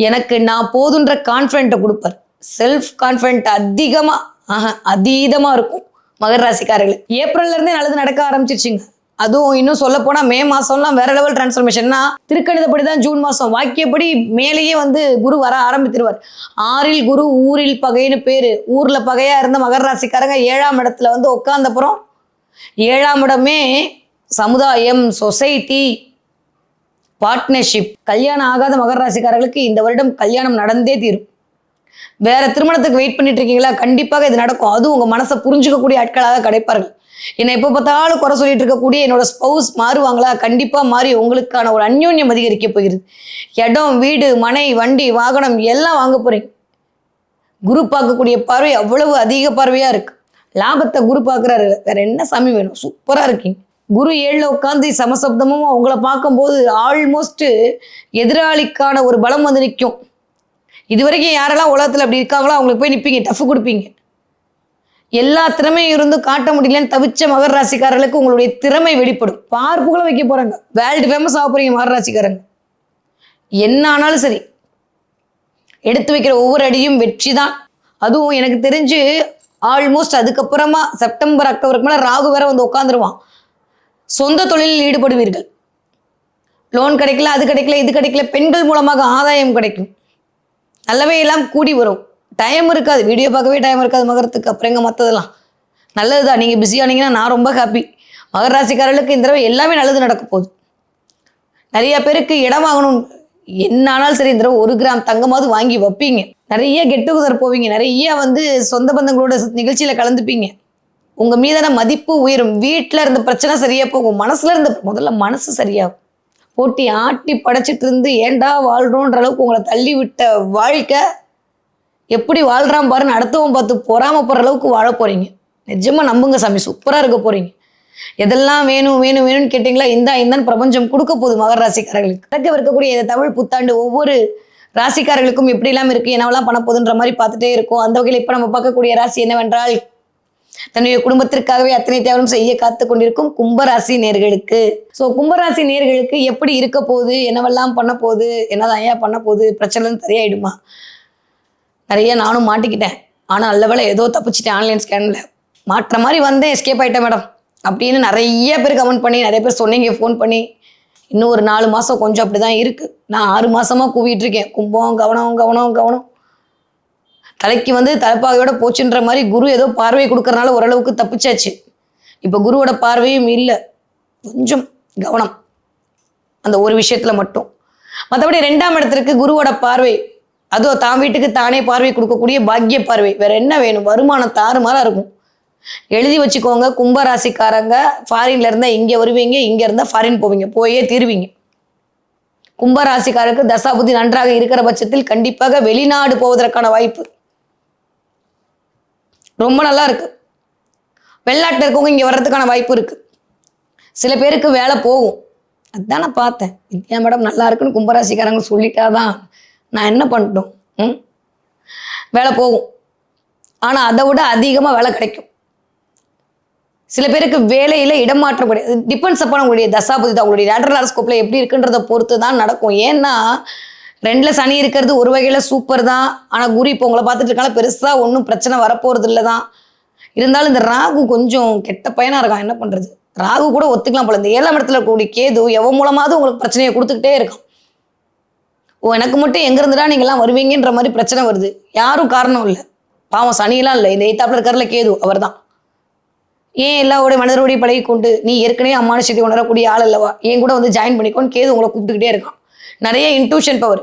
எனக்கு நான் போதுன்ற கான்ஃபிடென்ட்டை கொடுப்பார். செல்ஃப் கான்ஃபிடென்ட் அதீதமா இருக்கும் மகர ராசிக்காரர்களுக்கு. ஏப்ரல்ல இருந்தே நல்லது நடக்க ஆரம்பிச்சிருச்சுங்க. அதுவும் இன்னும் சொல்ல போனா மே மாசம்லாம் வேற லெவல் டிரான்ஸ்ஃபர்மேஷன்னா, திருக்கணிதப்படி தான் ஜூன் மாசம், வாக்கியப்படி மேலேயே குரு வர ஆரம்பித்திருவார். 6இல் குரு ஊரில் பகைன்னு பேரு. ஊர்ல பகையா இருந்த மகர ராசிக்காரங்க 7ஆம் இடத்துல உட்கார்ந்தப்புறம் 7ஆம் இடமே சமுதாயம், சொசைட்டி, பார்ட்னர்ஷிப். கல்யாணம் ஆகாத மகர ராசிக்காரர்களுக்கு இந்த வருடம் கல்யாணம் நடந்தே தீரும். வேற திருமணத்துக்கு வெயிட் பண்ணிட்டு இருக்கீங்களா, கண்டிப்பாக இது நடக்கும். அதுவும் உங்க மனசை புரிஞ்சுக்கக்கூடிய ஆட்களாக கிடைப்பார்கள். என்னை எப்போ பார்த்தாலும் குறை சொல்லிட்டு இருக்கக்கூடிய என்னோட ஸ்பௌஸ் மாறுவாங்களா, கண்டிப்பா மாறி உங்களுக்கான ஒரு அந்யோன்யம் அதிகரிக்க போகிறது. இடம், வீடு, மனை, வண்டி, வாகனம் எல்லாம் வாங்க போறீங்க. குரு பார்க்கக்கூடிய பார்வை அவ்வளவு அதிக பார்வையா இருக்கு. லாபத்தை குரு பார்க்குறாரு, வேற என்ன சாமி வேணும், சூப்பரா இருக்கீங்க. குரு 7ல் உட்காந்து சமசப்தமும் உங்களை பார்க்கும்போது ஆல்மோஸ்ட் எதிராளிக்கான ஒரு பலம் நிற்கும். இதுவரைக்கும் யாரெல்லாம் உலகத்துல அப்படி இருக்காங்களோ அவங்களுக்கு போய் நிற்பீங்க, டஃப் கொடுப்பீங்க. எல்லா திறமையும் இருந்து காட்ட முடியலன்னு தவிச்ச மகர ராசிக்காரர்களுக்கு உங்களுடைய திறமை வெளிப்படும். பார்ப்புகளை வைக்க போறாங்க, வேர்ல்டு ஃபேமஸ் ஆக போறீங்க மகர ராசிக்காரங்க. என்ன ஆனாலும் சரி, எடுத்து வைக்கிற ஒவ்வொரு அடியும் வெற்றி தான். அதுவும் எனக்கு தெரிஞ்சு ஆல்மோஸ்ட் அதுக்கப்புறமா செப்டம்பர் அக்டோபருக்கு மேலே ராகு வேற உட்காந்துருவான். சொந்த தொழிலில் ஈடுபடுவீர்கள். லோன் கிடைக்கல, அது கிடைக்கல, இது கிடைக்கல, பெண்கள் மூலமாக ஆதாயம் கிடைக்கும். நல்லவே எல்லாம் கூடி வரும். டைம் இருக்காது, வீடியோ பார்க்கவே டைம் இருக்காது மகரத்துக்கு. அப்புறம் எங்க மற்றதெல்லாம் நல்லதுதான். நீங்கள் பிஸியானீங்கன்னா நான் ரொம்ப ஹாப்பி. மகர ராசிக்காரர்களுக்கு இந்த தடவை எல்லாமே நல்லது நடக்க போகுது. நிறைய பேருக்கு இடம் வாங்கணும் என்ன ஆனாலும் சரி இந்த தடவை 1 கிராம் தங்கமாவது வாங்கி வைப்பீங்க. நிறைய கெட் டுகெதர் போவீங்க. நிறைய சொந்த பந்தங்களோட நிகழ்ச்சியில கலந்துப்பீங்க. உங்க மீதான மதிப்பு உயரும். வீட்டில் இருந்த பிரச்சனை சரியா போகும். மனசுல இருந்த முதல்ல மனசு சரியாகும். போட்டி ஆட்டி படைச்சிட்டு இருந்து ஏண்டா வாழ்றோன்ற அளவுக்கு உங்களை தள்ளி விட்ட வாழ்க்கை எப்படி வாழ்றான் பாருன்னு அடுத்தவன் பார்த்து பொறாமப்படுற அளவுக்கு வாழ போறீங்க. நிஜமா நம்புங்க சாமி, சூப்பரா இருக்க போறீங்க. எதெல்லாம் வேணும் வேணும் வேணும்னு கேட்டீங்களா, இந்தான்னு பிரபஞ்சம் கொடுக்க போகுது மகர ராசிக்காரர்களுக்கு. நடக்க இருக்கக்கூடிய இந்த தமிழ் புத்தாண்டு ஒவ்வொரு ராசிக்காரர்களுக்கும் எப்படி எல்லாம் இருக்கு, என்னவெல்லாம் பண்ண போகுதுன்ற மாதிரி பார்த்துட்டே இருக்கும். அந்த வகையில் இப்ப நம்ம பார்க்கக்கூடிய ராசி என்னவென்றால், தன்னுடைய குடும்பத்திற்காகவே அத்தனை தேவரும் செய்ய காத்து கொண்டிருக்கும் கும்பராசி நேர்களுக்கு. ஸோ கும்பராசி நேர்களுக்கு எப்படி இருக்க போகுது, என்னவெல்லாம் பண்ண போகுது, என்னதான் ஏன் பண்ண போகுது, பிரச்சனை சரியாயிடுமா? நிறைய நானும் மாட்டிக்கிட்டேன். ஆனால் நல்ல வேளை ஏதோ தப்பிச்சிட்டேன். ஆன்லைன் ஸ்கேனில் மாற்ற மாதிரி வந்தேன், எஸ்கேப் ஆகிட்டேன் மேடம் அப்படின்னு நிறைய பேர் கமெண்ட் பண்ணி நிறைய பேர் சொன்னீங்க, ஃபோன் பண்ணி. இன்னும் ஒரு 4 மாதம் கொஞ்சம் அப்படி தான் இருக்குது. நான் 6 மாதமாக கூவிட்டு இருக்கேன். கும்பம் கவனம் கவனம் கவனம். தலைக்கு தலைப்பாகையோட போச்சுன்ற மாதிரி குரு ஏதோ பார்வை கொடுக்கறனால ஓரளவுக்கு தப்பிச்சாச்சு. இப்போ குருவோட பார்வையும் இல்லை. கொஞ்சம் கவனம் அந்த ஒரு விஷயத்தில் மட்டும். மற்றபடி 2ஆம் இடத்திற்கு குருவோட பார்வை, அதுவும் தான் வீட்டுக்கு தானே பார்வை கொடுக்கக்கூடிய பாக்கிய பார்வை. வேற என்ன வேணும்? வருமானம் தாறுமாறாக இருக்கும். எழுதி வச்சுக்கோங்க கும்பராசிக்காரங்க. ஃபாரின்ல இருந்தா இங்கே வருவீங்க, இங்கே இருந்தால் ஃபாரின் போவீங்க, போயே தீருவீங்க. கும்பராசிக்காரருக்கு தசாபுதி நன்றாக இருக்கிற பட்சத்தில் கண்டிப்பாக வெளிநாடு போவதற்கான வாய்ப்பு ரொம்ப நல்லா இருக்கு. வெளிநாட்டில் இருக்கவங்க இங்கே வர்றதுக்கான வாய்ப்பு இருக்கு. சில பேருக்கு வேலை போகும். அதுதான் நான் பார்த்தேன். வித்யா மேடம் நல்லா இருக்குன்னு கும்பராசிக்காரங்க சொல்லிட்டாதான் நான் என்ன பண்ணிட்டோம். வேலை போகும், ஆனால் அதை விட அதிகமாக வேலை கிடைக்கும். சில பேருக்கு வேலையில் இடமாற்றம் கிடையாது. டிபெண்ட்ஸ் அப்பான் உங்களுடைய தசாபுதி தான். உங்களுடைய லேட்டரல் ஹாரோஸ்கோப்ல எப்படி இருக்குன்றதை பொறுத்து தான் நடக்கும். ஏன்னா 2ல் சனி இருக்கிறது ஒரு வகையில் சூப்பர் தான். ஆனால் குரு இப்போ உங்களை பார்த்துட்டு இருக்காங்க, பெருசாக ஒன்றும் பிரச்சனை வரப்போகிறது இல்லை தான். இருந்தாலும் இந்த ராகு கொஞ்சம் கெட்ட பையனாக இருக்கான். என்ன பண்ணுறது? ராகு கூட ஒத்துக்கலாம் போல. இந்த 7ஆம் இடத்துல இருக்கக்கூடிய கேது எவன் மூலமாவது உங்களுக்கு பிரச்சனையை கொடுத்துக்கிட்டே இருக்கான். எனக்கு மட்டும் எங்கேருந்துடா நீங்கள்லாம் வருவீங்கன்ற மாதிரி பிரச்சனை வருது. யாரும் காரணம் இல்லை, பாவம் சனியெல்லாம் இல்லை. இந்த 8ஆப்ல இருக்கிறல கேது அவர் தான். ஏன் எல்லாருடைய மனிதருடைய பழகி கொண்டு நீ ஏற்கனவே அமானுஷத்தை உணரக்கூடிய ஆள் அல்லவா, ஏன் கூட ஜாயின் பண்ணிக்கோன்னு கேது உங்களை கூப்பிட்டுக்கிட்டே இருக்கான். நிறைய இன்ட்யூஷன் பவர்.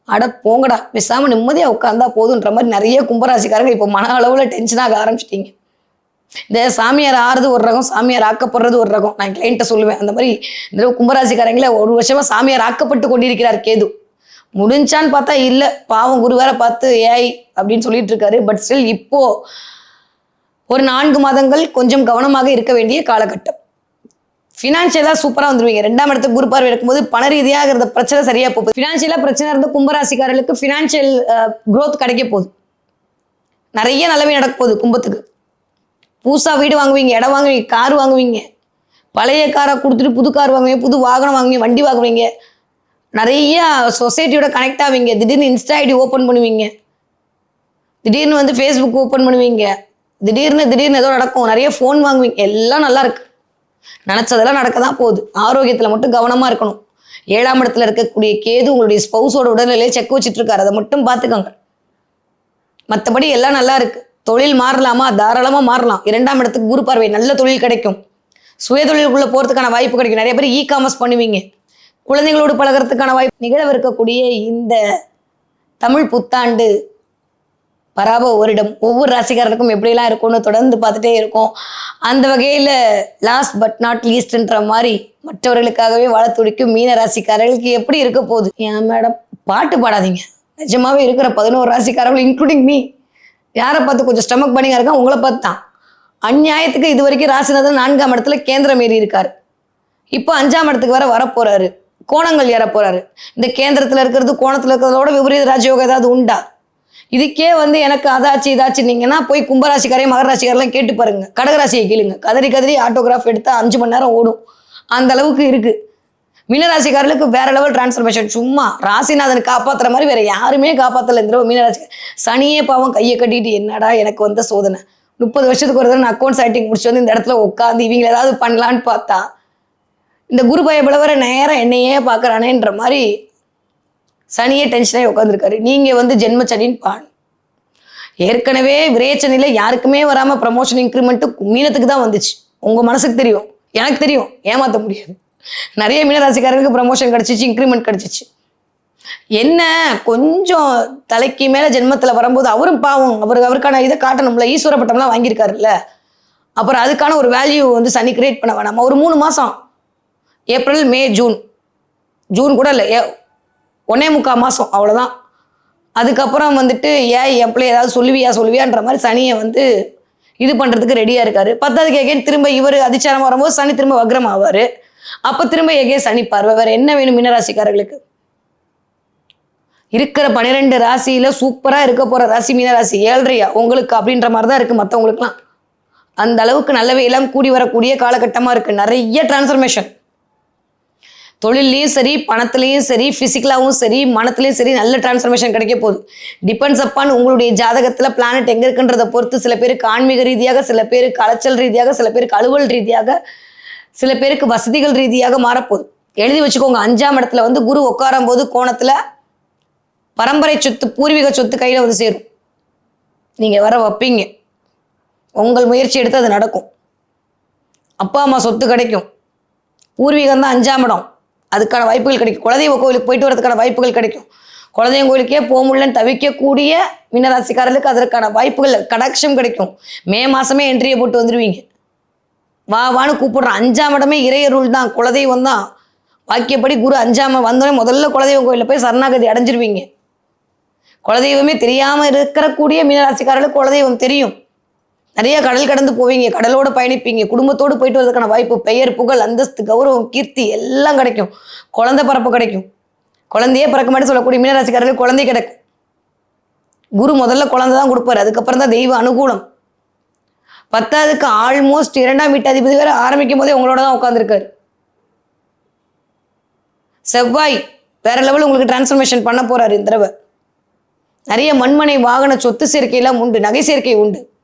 அட போங்கடா, பேசாமல் நிம்மதியாக உட்காந்தா போதுன்ற மாதிரி நிறைய கும்பராசிக்காரங்க இப்போ மன அளவில் டென்ஷனாக ஆரம்பிச்சிட்டீங்க. இந்த சாமியார் ஆறுது ஒரு ரகம், சாமியார் ஆக்கப்படுறது ஒரு ரகம். நான் கிளைண்ட்டை சொல்லுவேன். அந்த மாதிரி இந்த கும்பராசிக்காரங்கள 1 வருஷமா சாமியார் ஆக்கப்பட்டு கொண்டிருக்கிறார் கேது. முடிஞ்சான்னு பார்த்தா இல்லை, பாவம் குரு வேற பார்த்து ஏய் அப்படின்னு சொல்லிட்டு இருக்காரு. பட் ஸ்டில் இப்போ ஒரு 4 மாதங்கள் கொஞ்சம் கவனமாக இருக்க வேண்டிய காலகட்டம். ஃபினான்ஷியலாக சூப்பராக வந்துடுவீங்க. 2ஆம் இடத்துக்கு குரு பார்வை இருக்கும்போது பண ரீதியாக இருந்த பிரச்சனை சரியாக போகுது. ஃபினான்ஷியலாக பிரச்சனை இருந்த கும்பராசிக்காரர்களுக்கு ஃபினான்ஷியல் க்ரோத் கிடைக்க போகுது. நிறைய நல்லவே நடக்க போகுது. கும்பத்துக்கு புதுசாக வீடு வாங்குவீங்க, இடம் வாங்குவீங்க, கார் வாங்குவீங்க. பழைய காரை கொடுத்துட்டு புது கார் வாங்குவீங்க, புது வாகனம் வாங்குவீங்க, வண்டி வாங்குவீங்க. நிறைய சொசைட்டியோட கனெக்ட் ஆவீங்க. திடீர்னு இன்ஸ்டா ஐடி ஓப்பன் பண்ணுவீங்க, திடீர்னு ஃபேஸ்புக் ஓப்பன் பண்ணுவீங்க, திடீர்னு ஏதோ நடக்கும். நிறைய ஃபோன் வாங்குவீங்க. எல்லாம் நல்லா இருக்கு. நினச்சதெல்லாம் நடக்க தான் போகுது. ஆரோக்கியத்தில் மட்டும் கவனமாக இருக்கணும். 7ஆம் இடத்துல இருக்கக்கூடிய கேது உங்களுடைய ஸ்பௌஸோட உடல்நிலையை செக் வச்சுட்டு இருக்காரு. அதை மட்டும் பார்த்துக்கோங்க. மற்றபடி எல்லாம் நல்லா இருக்கு. தொழில் மாறலாமா? தாராளமாக மாறலாம். 2ஆம் இடத்துக்கு குரு பார்வை, நல்ல தொழில் கிடைக்கும். சுய தொழிலுக்குள்ளே போகிறதுக்கான வாய்ப்பு கிடைக்கும். நிறைய பேர் காமர்ஸ் பண்ணுவீங்க. குழந்தைங்களோடு பழகிறதுக்கான வாய்ப்பு நிகழவிருக்கக்கூடிய இந்த தமிழ் புத்தாண்டு பராப வருடம் ஒவ்வொரு ராசிக்காரருக்கும் எப்படிலாம் இருக்கும்னு தொடர்ந்து பார்த்துட்டே இருக்கோம். அந்த வகையில் லாஸ்ட் பட் நாட் லீஸ்ட்ன்ற மாதிரி மற்றவர்களுக்காகவே வாழ துடிக்கும் மீன ராசிக்காரர்களுக்கு எப்படி இருக்க போகுது? ஏன் மேடம் பாட்டு பாடாதீங்க. நிஜமாவே இருக்கிற 11 ராசிக்காரர்கள் இன்க்ளூடிங் மீ, யாரை பார்த்து கொஞ்சம் ஸ்டமக் பண்ணிங்க இருக்கா? உங்களை பார்த்து தான். அந்நியாயத்துக்கு இது வரைக்கும் ராசிநாதன் 4ஆம் இடத்துல கேந்திரம் ஏறி இருக்காரு. இப்போ 5ஆம் இடத்துக்கு வேற வரப்போறாரு. கோணங்கள் ஏற போறாரு. இந்த கேந்திரத்தில் இருக்கிறது கோணத்தில் இருக்கிறதோட விபரீத ராஜயோகம் ஏதாவது உண்டா? இதுக்கே எனக்கு அதாச்சு இதாச்சுன்னீங்கன்னா போய் கும்பராசிக்காரையும் மகர ராசிக்காரெல்லாம் கேட்டு பாருங்க. கடகராசியை கேளுங்க. கதறி ஆட்டோகிராஃப் எடுத்தால் 5 மணி நேரம் ஓடும். அந்த அளவுக்கு இருக்கு. மீனராசிக்காரர்களுக்கு வேற லெவல் டிரான்ஸ்ஃபர்மேஷன். சும்மா ராசிநாதன் காப்பாத்துற மாதிரி வேற யாருமே காப்பாத்தல இந்த மீனராசி. சனியே பாவம் கையை கட்டிட்டு என்னடா எனக்கு வந்த சோதனை, 30 வருஷத்துக்கு ஒரு தடவை நான் அக்கௌண்ட்ஸ் ஆக்டிங் முடிச்சு இந்த இடத்துல உட்காந்து இவங்க ஏதாவது பண்ணலான்னு பார்த்தா இந்த குரு பயப்படவர நேரம் என்னையே பார்க்குறானேன்ற மாதிரி சனியே டென்ஷனாகி உட்காந்துருக்காரு. நீங்கள் ஜென்ம சனின்னு பான். ஏற்கனவே விரயச்சனியில் யாருக்குமே வராமல் ப்ரமோஷன் இன்க்ரிமெண்ட்டு மீனத்துக்கு தான் வந்துச்சு. உங்கள் மனசுக்கு தெரியும் எனக்கு தெரியும், ஏமாற்ற முடியாது. நிறைய மீனராசிக்காரர்களுக்கு ப்ரமோஷன் கிடச்சிச்சு, இன்க்ரிமெண்ட் கிடச்சிச்சு. என்ன கொஞ்சம் தலைக்கு மேலே ஜென்மத்தில் வரும்போது அவரும் பாவம், அவருக்கான இதை காட்டணும்ல, ஈஸ்வர பட்டம்லாம் வாங்கியிருக்காருல்ல, அப்புறம் அதுக்கான ஒரு வேல்யூ வந்து சனி கிரியேட் பண்ண வேணாமா? ஒரு 3 மாதம், ஏப்ரல் மே ஜூன், ஜூன் கூட இல்லை, 1.25 மாதம் அவ்வளோதான். அதுக்கப்புறம் வந்துட்டு என் பிள்ளை ஏதாவது சொல்லுவியான்ற மாதிரி சனியை வந்து இது பண்ணுறதுக்கு ரெடியாக இருக்காரு. 10வது எகேன் திரும்ப இவர் அதிச்சாரம் வரும்போது சனி திரும்ப வக்ரம் ஆவார். அப்போ திரும்ப எகேன் சனி பார்வை. வேறு என்ன வேணும் மீனராசிக்காரர்களுக்கு? இருக்கிற 12 ராசியில சூப்பராக இருக்க போகிற ராசி மீனராசி. 7.5 உங்களுக்கு அப்படின்ற மாதிரி தான் இருக்குது. மற்றவங்களுக்குலாம் அந்த அளவுக்கு நல்லவே எல்லாம் கூடி வரக்கூடிய காலகட்டமாக இருக்குது. நிறைய டிரான்ஸ்ஃபர்மேஷன், தொழிலையும் சரி, பணத்துலையும் சரி, ஃபிசிக்கலாகவும் சரி, மனத்துலையும் சரி, நல்ல டிரான்ஸ்ஃபர்மேஷன் கிடைக்க போகுது. டிபெண்ட்ஸ் அப்பான் உங்களுடைய ஜாதகத்தில் பிளானட் எங்கே இருக்குன்றதை பொறுத்து சில பேருக்கு ஆன்மீக ரீதியாக, சில பேருக்கு அலைச்சல் ரீதியாக, சில பேருக்கு அலுவல் ரீதியாக, சில பேருக்கு வசதிகள் ரீதியாக மாறப்போகுது. எழுதி வச்சுக்கோங்க, 5ஆம் இடத்துல வந்து குரு உட்காரும் போது கோணத்தில் பரம்பரை சொத்து, பூர்வீக சொத்து கையில் வந்து சேரும். நீங்கள் வர வைப்பீங்க, உங்கள் முயற்சி எடுத்து அது நடக்கும். அப்பா அம்மா சொத்து கிடைக்கும். பூர்வீகம் தான் 5ஆம் இடம், அதுக்கான வாய்ப்புகள் கிடைக்கும். குலதெய்வ கோயிலுக்கு போயிட்டு வரதுக்கான வாய்ப்புகள் கிடைக்கும். குலதெய்வ கோயிலுக்கே போக முடியலன்னு தவிக்கக்கூடிய மீனராசிக்காரர்களுக்கு அதற்கான வாய்ப்புகள் கடாட்சம் கிடைக்கும். மே மாதமே என்ட்ரியை போட்டு வந்துடுவீங்க. வான்னு கூப்பிடுறோம். 5ஆம் இடமே இறையருள் தான், குலதெய்வம் தான். வாக்கியப்படி குரு 5ஆம் வந்தோடனே முதல்ல குலதெய்வ கோயிலில் போய் சரணாகதி அடைஞ்சிருவீங்க. குலதெய்வமே தெரியாமல் இருக்கக்கூடிய மீனராசிக்காரர்களுக்கு குலதெய்வம் தெரியும். நிறைய கடல் கடந்து போவீங்க, கடலோடு பயணிப்பீங்க, குடும்பத்தோடு போயிட்டு வரதுக்கான வாய்ப்பு, பெயர், புகழ், அந்தஸ்து, கௌரவம், கீர்த்தி எல்லாம் கிடைக்கும். குழந்தை பரப்பு கிடைக்கும். குழந்தையே பிறக்க மாட்டேன்னு சொல்லக்கூடிய மீனராசிக்காரர்கள் குழந்தை கிடைக்கும். குரு முதல்ல குழந்தை தான் கொடுப்பாரு, அதுக்கப்புறம் தான் தெய்வ அனுகூலம். 10வதுக்கு ஆல்மோஸ்ட் 2ஆம் வீட்டாதிபதி வேற ஆரம்பிக்கும் போதே உங்களோட தான் உட்காந்துருக்காரு. செவ்வாய் வேற லெவல் உங்களுக்கு டிரான்ஸ்ஃபர்மேஷன் பண்ண போறாரு இந்த தடவை. நிறைய மண்மனை வாகன சொத்து சேர்க்கையெல்லாம் உண்டு, நகை சேர்க்கை உண்டு.